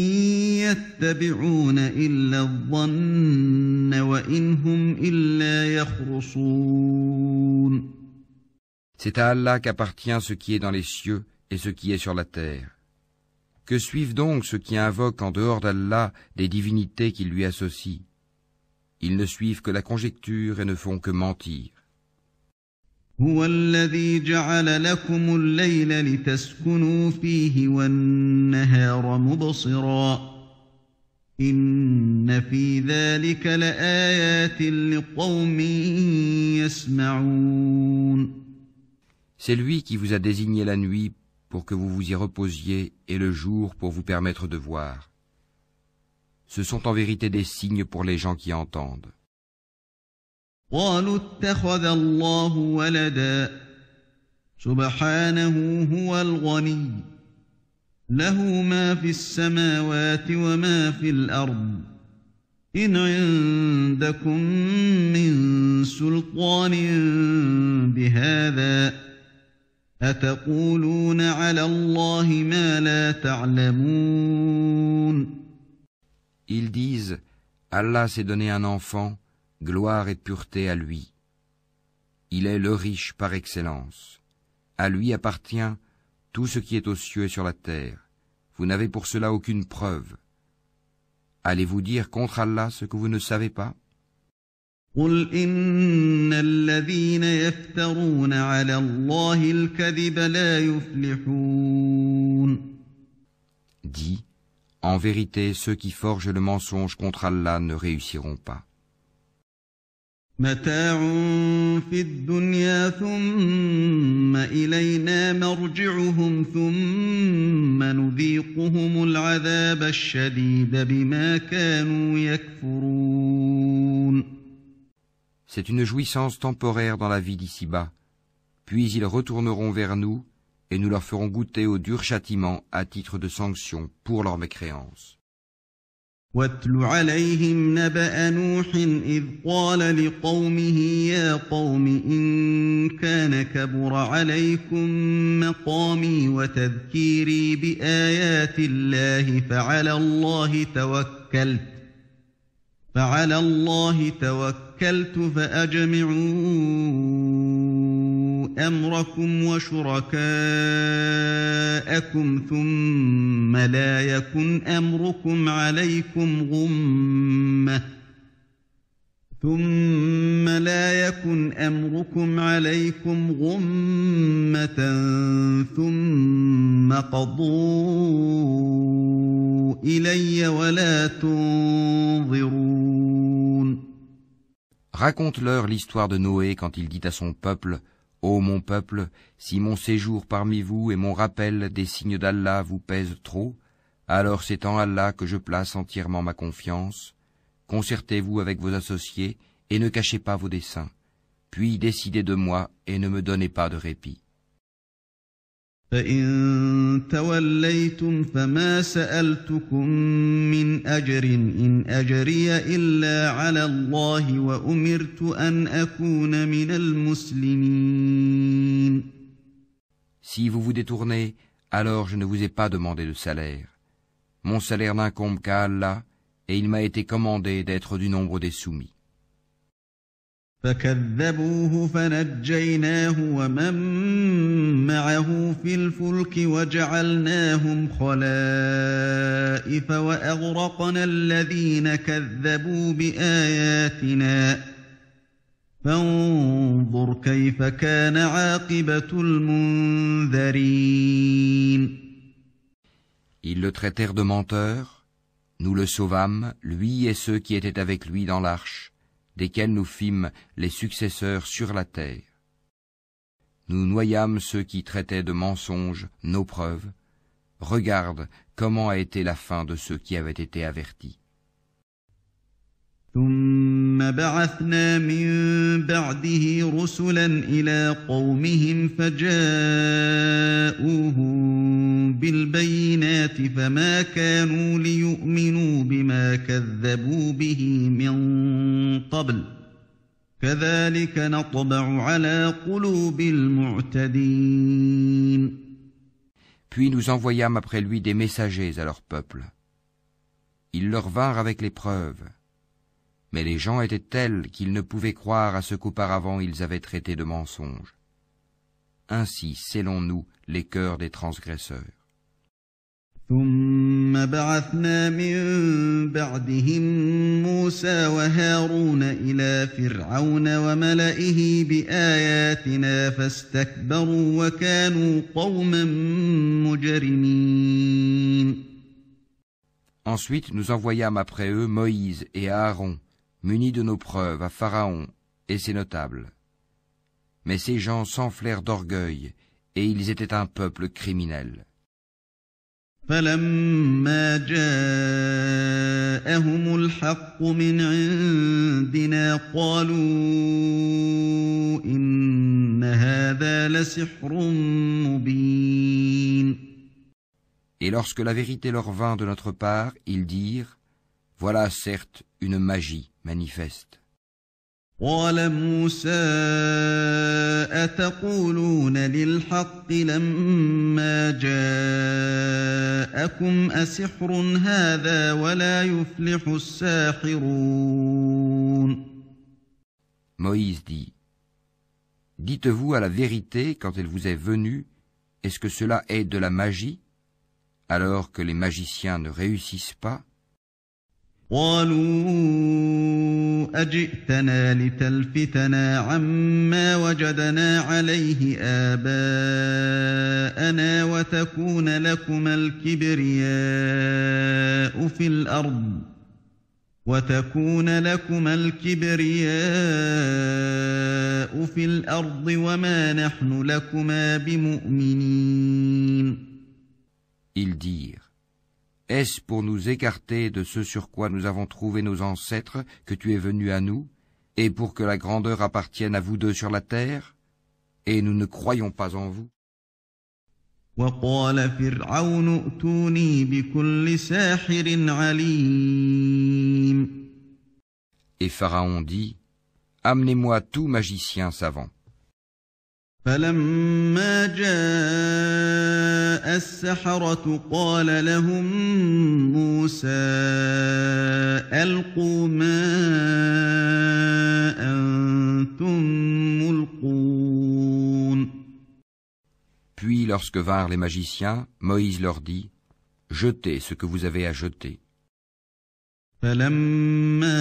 يتبعون إلا الظن وإن هم إلا يخرصون. C'est à Allah qu'appartient ce qui est dans les cieux et ce qui est sur la terre. Que suivent donc ceux qui invoquent en dehors d'Allah des divinités qu'ils lui associent? Ils ne suivent que la conjecture et ne font que mentir. هو الذي جعل لكم الليل لتسكنوا فيه والنهار مبصرا إن في ذلك لآيات لقوم يسمعون. C'est lui qui vous a désigné la nuit pour que vous vous y reposiez et le jour pour vous permettre de voir. Ce sont en vérité des signes pour les gens qui entendent. قالوا اتخذ الله ولدا سبحانه هو الغني له ما في السماوات وما في الأرض إن عندكم من سلطان بهذا أتقولون على الله ما لا تعلمون. Ils disent, Allah s'est donné un enfant, gloire et pureté à lui. Il est le riche par excellence. À lui appartient tout ce qui est aux cieux et sur la terre. Vous n'avez pour cela aucune preuve. Allez-vous dire contre Allah ce que vous ne savez pas? قل إن الذين يفترون على الله الكذب لا يفلحون. Dis, en vérité, ceux qui forgent le mensonge contre Allah ne réussiront pas. متاع في الدنيا ثم إلينا مرجعهم ثم نذيقهم العذاب الشديد بما كانوا يكفرون. C'est une jouissance temporaire dans la vie d'ici-bas, puis ils retourneront vers nous et nous leur ferons goûter au dur châtiment à titre de sanction pour leur mécréance. واتل عليهم نبأ نوح إذ قال لقومه يا قوم إن كان كبر عليكم مقامي وتذكيري بآيات الله فعلى الله توكلت فأجمعوا أمركم وشركاءكم ثم لا يكن أمركم عليكم غمة ثم قضوا إلي ولا تنظرون. Raconte-leur l'histoire de Noé quand il dit à son peuple, ô mon peuple, si mon séjour parmi vous et mon rappel des signes d'Allah vous pèsent trop, alors c'est en Allah que je place entièrement ma confiance. Concertez-vous avec vos associés et ne cachez pas vos desseins. puis décidez de moi et ne me donnez pas de répit. فإن توليتم فما سألتكم من أجر إن أجري إلا على الله وأمرت أن أكون من المسلمين. Si vous vous détournez, alors je ne vous ai pas demandé de salaire. Mon salaire n'incombe qu'à Allah, et il m'a été commandé d'être du nombre des soumis. فكذبوه فنجيناه ومن معه في الفلك وجعلناهم خلائف وأغرقنا الذين كذبوا بآياتنا فانظر كيف كان عاقبة المنذرين. Ils le traitèrent de menteur, nous le sauvâmes, lui et ceux qui étaient avec lui dans l'arche, desquels nous fîmes les successeurs sur la terre. Nous noyâmes ceux qui traitaient de mensonges nos preuves. Regarde comment a été la fin de ceux qui avaient été avertis. ثم بعثنا من بعده رسلا إلى قومهم فجاءوهم بالبينات فما كانوا ليؤمنوا بما كذبوا به من قبل كذلك نطبع على قلوب المعتدين. Puis nous envoyâmes après lui des messagers à leur peuple. Ils leur vinrent avec les preuves. Mais les gens étaient tels qu'ils ne pouvaient croire à ce qu'auparavant ils avaient traité de mensonge. Ainsi scellons-nous les cœurs des transgresseurs. ثم بعثنا من بعدهم موسى وهارون إلى فرعون وملئه بآياتنا فاستكبروا وكانوا قوما مجرمين. Ensuite nous envoyâmes après eux Moïse et Aaron, munis de nos preuves, à Pharaon et ses notables. Mais ces gens s'enflèrent d'orgueil, et ils étaient un peuple criminel. فلما جاءهم الحق من عندنا قالوا إن هذا لسحر مبين. Et lorsque la vérité leur vint de notre part, ils dirent, voilà certes une magie manifeste. قال موسى أتقولون للحق لما جاءكم أسحر هذا ولا يفلح الساحرون. Moïse dit, dites-vous à la vérité quand elle vous est venue, est-ce que cela est de la magie, alors que les magiciens ne réussissent pas? قالوا أجئتنا لتلفتنا عما وجدنا عليه آباءنا وتكون لكما الكبرياء في الأرض وما نحن لكما بمؤمنين. Ils dirent, est-ce pour nous écarter de ce sur quoi nous avons trouvé nos ancêtres que tu es venu à nous, et pour que la grandeur appartienne à vous deux sur la terre, et nous ne croyons pas en vous? وقال فرعون ائتوني بكل ساحر عليم. Et Pharaon dit, amenez-moi tout magicien savant. فلما جاء السحرة قال لهم موسى ألقوا ما أنتم ملقون. Puis lorsque vinrent les magiciens, Moïse leur dit, jetez ce que vous avez à jeter. فلما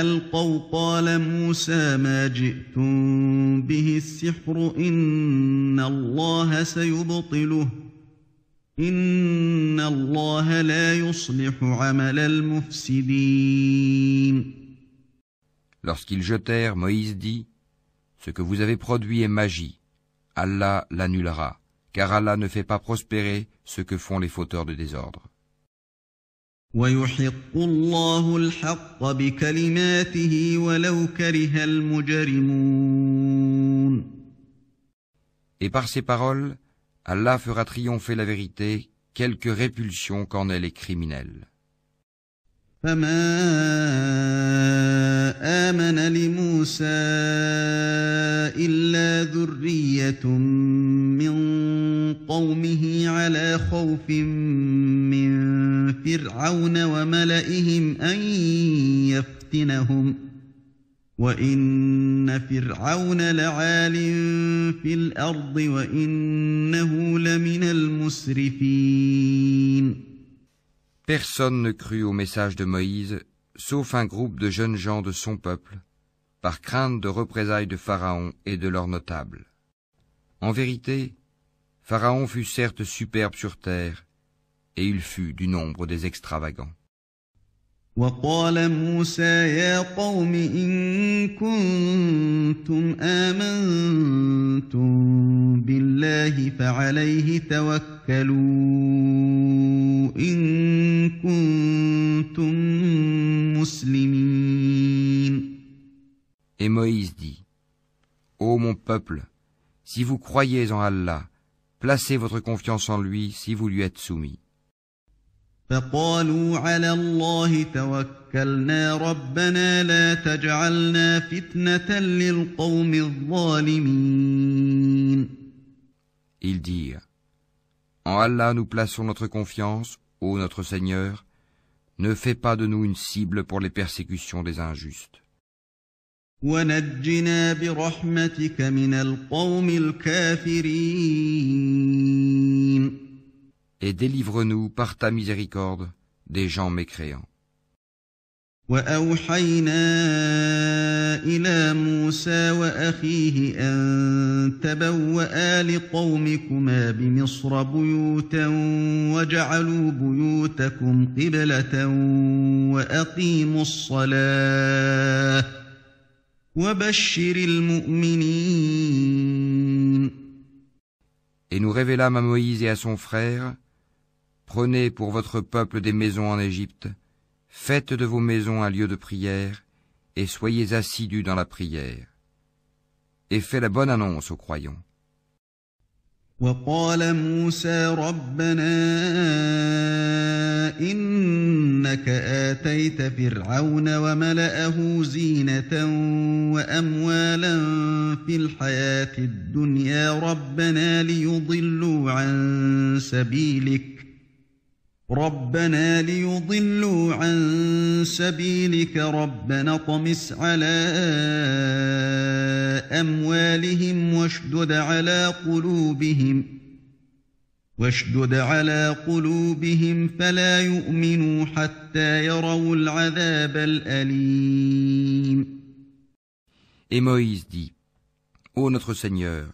ألقوا قال موسى ما جئتم به السحر إن الله سيبطله إن الله لا يصلح عمل المفسدين. Lorsqu'ils jetèrent, Moïse dit, ce que vous avez produit est magie. Allah l'annulera, car Allah ne fait pas prospérer ce que font les fauteurs de désordre. ويحق الله الحق بكلماته ولو كره المجرمون. Et par ces paroles, Allah fera triompher la vérité, quelque répulsion qu'en aient les criminels. فما آمن لموسى إلا ذرية من قومه على خوف من فرعون وملئهم أن يفتنهم وإن فرعون لعال في الأرض وإنه لمن المسرفين. Personne ne crut au message de Moïse, sauf un groupe de jeunes gens de son peuple, par crainte de représailles de Pharaon et de leurs notables. En vérité, Pharaon fut certes superbe sur terre, et il fut du nombre des extravagants. وقال موسى يا قوم إن كنتم آمنتم بالله فعليه توكلوا إن كنتم مسلمين. Et Moïse dit, Ô mon peuple, si vous croyez en Allah, placez votre confiance en lui si vous lui êtes soumis. فقالوا على الله توكلنا ربنا لا تجعلنا فتنة للقوم الظالمين. Ils dirent, En Allah nous plaçons notre confiance, ô notre Seigneur, ne fais pas de nous une cible pour les persécutions des injustes. ونجنا برحمتك من القوم الكافرين. Et délivre-nous par ta miséricorde des gens mécréants. وأوحينا إلى موسى وأخيه أن تبوأ لقومكما بمصر بيوتا وجعلوا بيوتكم قبلة وأقيموا الصلاة وبشر المؤمنين. Et nous révélâmes à Moïse et à son frère, Prenez pour votre peuple des maisons en Égypte, faites de vos maisons un lieu de prière, et soyez assidus dans la prière. Et fais la bonne annonce aux croyants. وقال موسى ربنا إنك آتيت فرعون وملأه زينة وأموالا في الحياة الدنيا ربنا ليضلوا عن سبيلك ربنا اطمس على أموالهم واشدد على قلوبهم فلا يؤمنوا حتى يروا العذاب الأليم. Et Moïse dit, Ô notre Seigneur,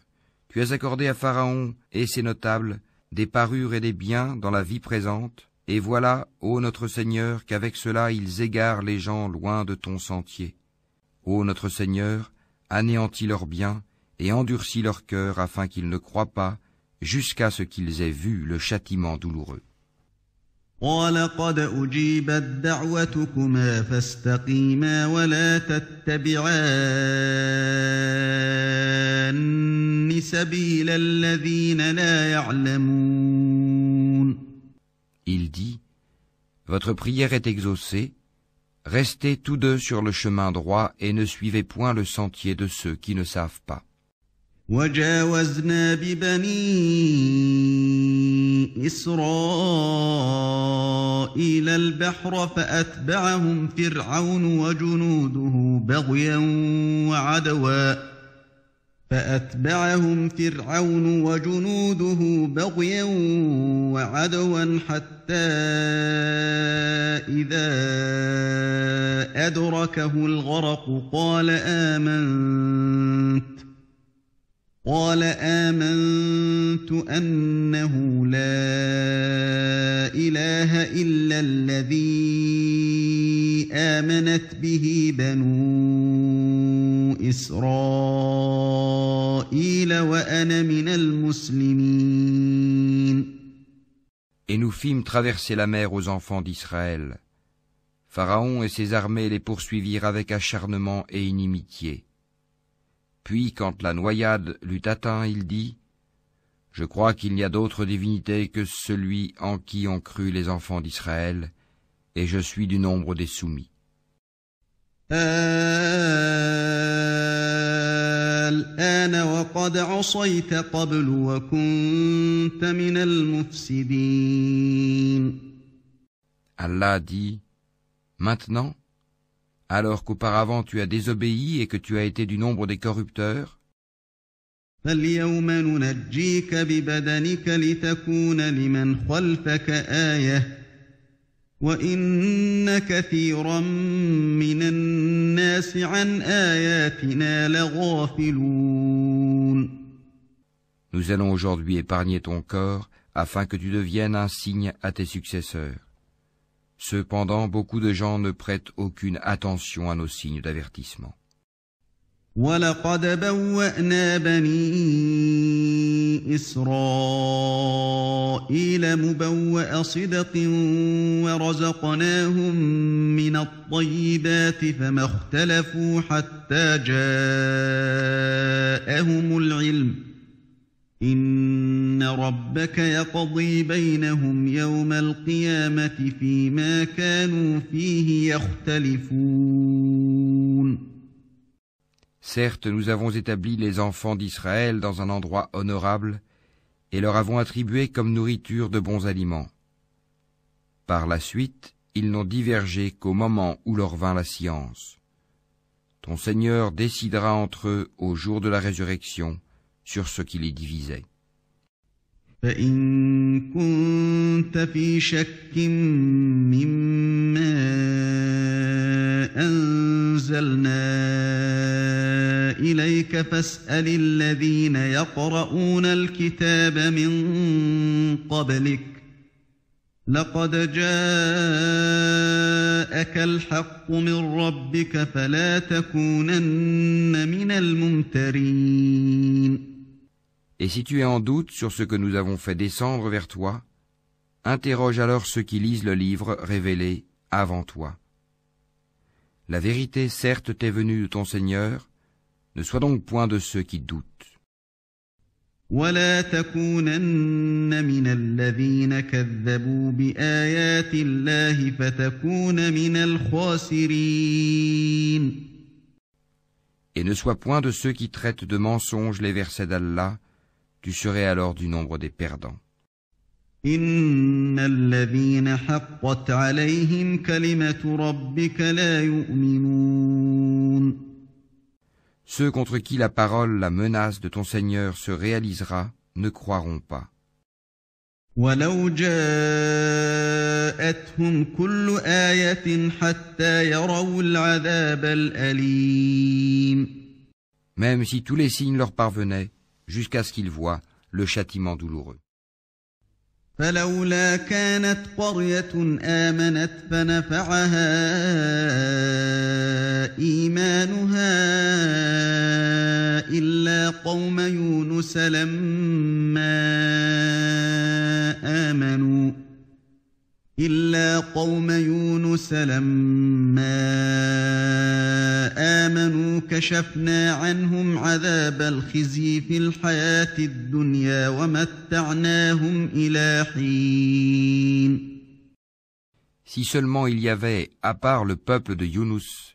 tu as accordé à Pharaon et ses notables des parures et des biens dans la vie présente, et voilà, ô notre Seigneur, qu'avec cela ils égarent les gens loin de ton sentier. Ô notre Seigneur, anéantis leurs biens et endurcis leur cœur afin qu'ils ne croient pas, jusqu'à ce qu'ils aient vu le châtiment douloureux. قال قد أجيبت دعوتكما فاستقيما ولا تتبعان سبيل الذين لا يعلمون. Il dit, Votre prière est exaucée, restez tous deux sur le chemin droit et ne suivez point le sentier de ceux qui ne savent pas. وجاوزنا ببني إسرائيل البحر فأتبعهم فرعون وجنوده بغيا وعدوا حتى إذا أدركه الغرق قال آمنت أنه لا إله إلا الذي آمنت به بنو إسرائيل وأنا من المسلمين. Et nous fîmes traverser la mer aux enfants d'Israël. Pharaon et ses armées les poursuivirent avec acharnement et inimitié. Puis, quand la noyade l'eut atteint, il dit : Je crois qu'il n'y a d'autre divinité que celui en qui ont cru les enfants d'Israël, et je suis du nombre des soumis. الآن وقد عصيت قبل وكنت من المفسدين. Allah dit : Maintenant, alors qu'auparavant tu as désobéi et que tu as été du nombre des corrupteurs, فاليوم ننجيك ببدنك لتكون لمن خلفك آية وإن كثيرا من الناس عن آياتنا لغافلون. nous allons aujourd'hui épargner ton corps afin que tu deviennes un signe à tes successeurs. Cependant, beaucoup de gens ne prêtent aucune attention à nos signes d'avertissement. وَلَقَدْ بَوَّأْنَا بَنِي إِسْرَائِيلَ مُبَوَّأَ صِدْقٍ وَرَزَقْنَاهُم مِّنَ الطَّيِّبَاتِ فَمَا اخْتَلَفُوا حَتَّىٰ جَاءَهُمُ الْعِلْمُ ۚ إِنَّ رَبَّكَ يَقْضِي بَيْنَهُمْ يَوْمَ الْقِيَامَةِ فِيمَا كَانُوا فِيهِ يَخْتَلِفُونَ. Certes, nous avons établi les enfants d'Israël dans un endroit honorable et leur avons attribué comme nourriture de bons aliments. Par la suite, ils n'ont divergé qu'au moment où leur vint la science. Ton Seigneur décidera entre eux au jour de la résurrection sur ce qui les divisait. فَإِن كُنتَ فِي شَكٍّ مِّمَّا أَنزَلْنَا إِلَيْكَ فَاسْأَلِ الَّذِينَ يَقْرَؤُونَ الْكِتَابَ مِن قَبْلِكَ ۚ لَقَدْ جَاءَكَ الْحَقُّ مِن رَّبِّكَ فَلَا تَكُونَنَّ مِنَ الْمُمْتَرِينَ. Et si tu es en doute sur ce que nous avons fait descendre vers toi, interroge alors ceux qui lisent le livre révélé avant toi. La vérité certes t'est venue de ton Seigneur, ne sois donc point de ceux qui doutent. وَلَا تَكُونَنَّ مِنَ الَّذِينَ كَذَّبُوا بِآيَاتِ اللَّهِ فَتَكُونَ مِنَ الْخَاسِرِينَ. Et ne sois point de ceux qui traitent de mensonges les versets d'Allah, tu serais alors du nombre des perdants. إِنَّ الَّذِينَ حَقَّتْ عَلَيْهِمْ كَلِمَةُ رَبِّكَ لَا يُؤْمِنُونَ. Ceux contre qui la parole, la menace de ton Seigneur se réalisera, ne croiront pas. وَلَوْ جَاءَتْهُمْ كُلُّ آيَةٍ حَتَّىٰ يَرَوْا الْعَذَابَ الْأَلِيمَ. Même si tous les signes leur parvenaient, jusqu'à ce qu'ils voient le châtiment douloureux. فَلَوْلَا كَانَتْ قَرْيَةٌ آمَنَتْ فَنَفَعَهَا إِيمَانُهَا إِلَّا قَوْمَ يُونُسَ لَمَّا آمَنُوا كَشَفْنَا عَنْهُمْ عَذَابَ الْخِزْيِ فِي الْحَيَاةِ الدُّنْيَا وَمَتَّعْنَاهُمْ إِلَىٰ حِينٍ. Si seulement il y avait, à part le peuple de Younous,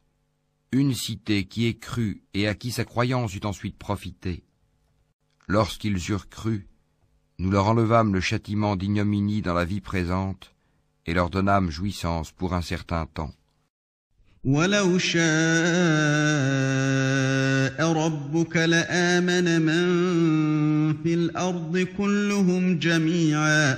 une cité qui ait cru et à qui sa croyance eut ensuite profité. Lorsqu'ils eurent cru, nous leur enlevâmes le châtiment d'ignominie dans la vie présente et leur donnâmes jouissance pour un certain temps. وَلَوْ شَاءَ رَبُّكَ لَآمَنَ مَن فِي الْأَرْضِ كُلُّهُمْ جَمِيعًا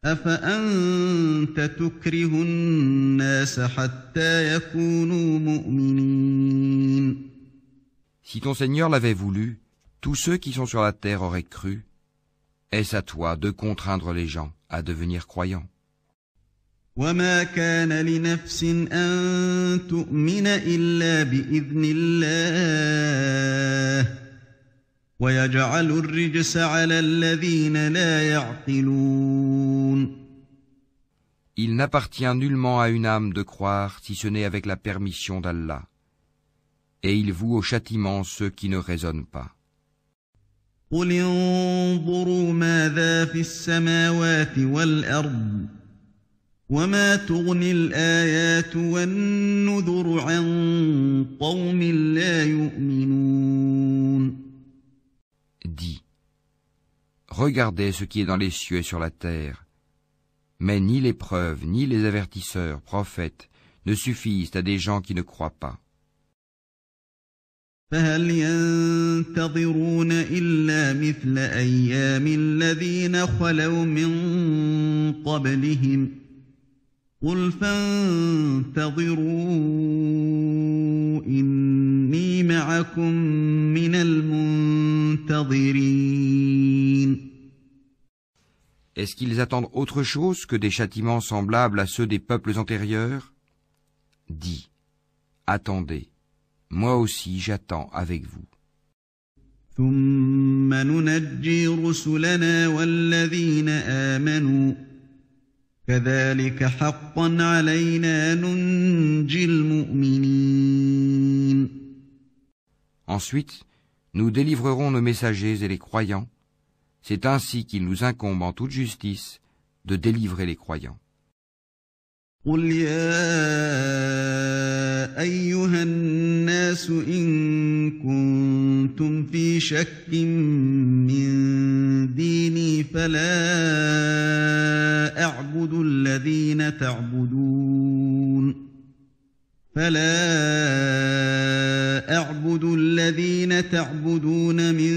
أَفَأَنتَ تُكْرِهُ النَّاسَ حَتَّىٰ يَكُونُوا مُؤْمِنِينَ. Si ton Seigneur l'avait voulu, tous ceux qui sont sur la terre auraient cru. Est-ce à toi de contraindre les gens à devenir croyants? وَمَا كَانَ لِنَفْسٍ أَن تُؤْمِنَ إِلَّا بِإِذْنِ اللَّهِ ويجعل الرجس على الذين لا يعقلون. Il n'appartient nullement à une âme de croire si ce n'est avec la permission d'Allah. Et il voue au châtiment ceux qui ne raisonnent pas. قل انظروا ماذا في السماوات والأرض وما تغني الآيات والنذر عن قوم لا يؤمنون. Dis, regardez ce qui est dans les cieux et sur la terre, mais ni les preuves, ni les avertisseurs, prophètes, ne suffisent à des gens qui ne croient pas. فهل ينتظرون إلا مثل أيام الذين خلوا من قبلهم قل فانتظروا إني معكم من المنتظرين. Est-ce qu'ils attendent autre chose que des châtiments semblables à ceux des peuples antérieurs? Dis, attendez. Moi aussi j'attends avec vous. ثم ننجي رسلنا والذين آمنوا كذلك حقا علينا ننجي المؤمنين. Ensuite, nous délivrerons nos messagers et les croyants. C'est ainsi qu'il nous incombe en toute justice de délivrer les croyants. قل يا أيها الناس إن كنتم في شك من ديني فلا أعبد الذين تعبدون من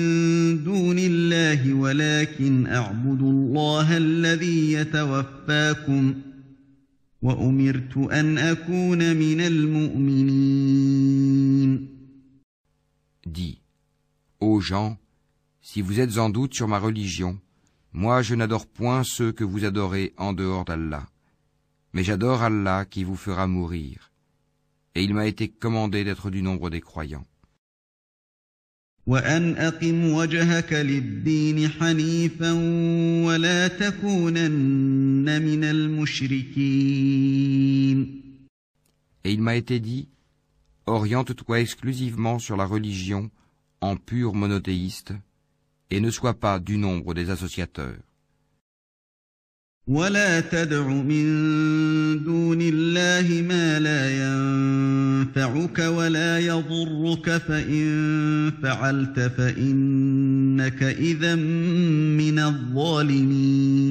دون الله ولكن أعبد الله الذي يتوفاكم وأمرت أن أكون من المؤمنين. Dis, ô gens, si vous êtes en doute sur ma religion, moi je n'adore point ceux que vous adorez en dehors d'Allah, mais j'adore Allah qui vous fera mourir, et il m'a été commandé d'être du nombre des croyants. وأن أقم وجهك للدين حنيفا ولا تكونن من المشركين. Et il m'a été dit, oriente-toi exclusivement sur la religion en pur monothéiste, et ne sois pas du nombre des associateurs. ولا تدع من دون الله ما لا ينفعك ولا يضرك فإن فعلت فإنك إذا من الظالمين.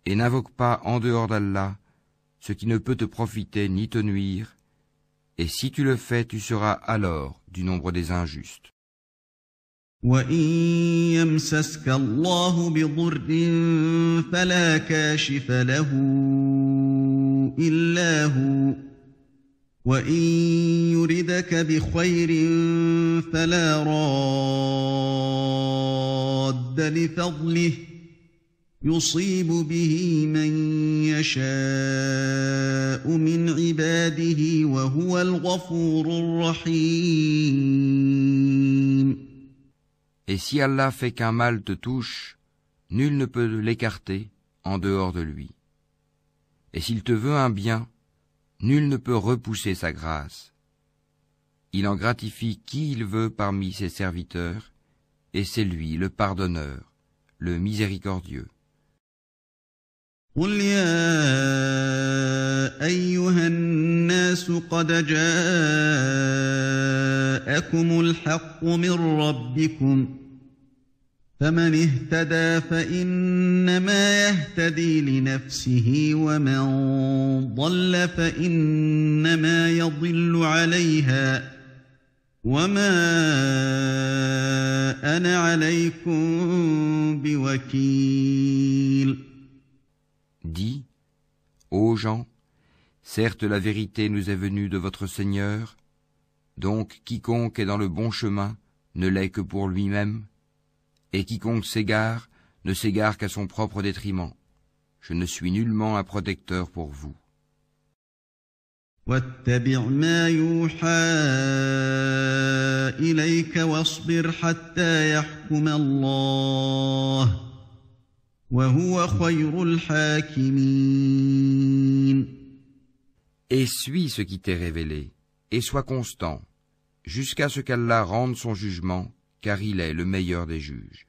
Et n'invoque pas en dehors d'Allah ce qui ne peut te profiter ni te nuire, et si tu le fais, tu seras alors du nombre des injustes. وَإِن يَمْسَسْكَ اللَّهُ بِضُرٍّ فَلَا كَاشِفَ لَهُ إِلَّا هُوَ وَإِن يُرِدْكَ بِخَيْرٍ فَلَا رَادَّ لِفَضْلِهِ يُصِيبُ بِهِ مَن يَشَاءُ مِنْ عِبَادِهِ وَهُوَ الْغَفُورُ الرَّحِيمُ. Et si Allah fait qu'un mal te touche, nul ne peut l'écarter en dehors de lui. Et s'il te veut un bien, nul ne peut repousser sa grâce. Il en gratifie qui il veut parmi ses serviteurs, et c'est lui le pardonneur, le miséricordieux. قل يا أيها الناس قد جاءكم الحق من ربكم فمن اهتدى فإنما يهتدي لنفسه ومن ضل فإنما يضل عليها وما أنا عليكم بوكيل. Dis, ô gens, certes la vérité nous est venue de votre Seigneur, donc quiconque est dans le bon chemin ne l'est que pour lui-même, et quiconque s'égare ne s'égare qu'à son propre détriment. Je ne suis nullement un protecteur pour vous. واتبع ما يوحى إليك واصبر حتى يحكم الله وهو خير الحاكمين. Et suis ce qui t'est révélé, et sois constant, jusqu'à ce qu'Allah rende son jugement, car il est le meilleur des juges.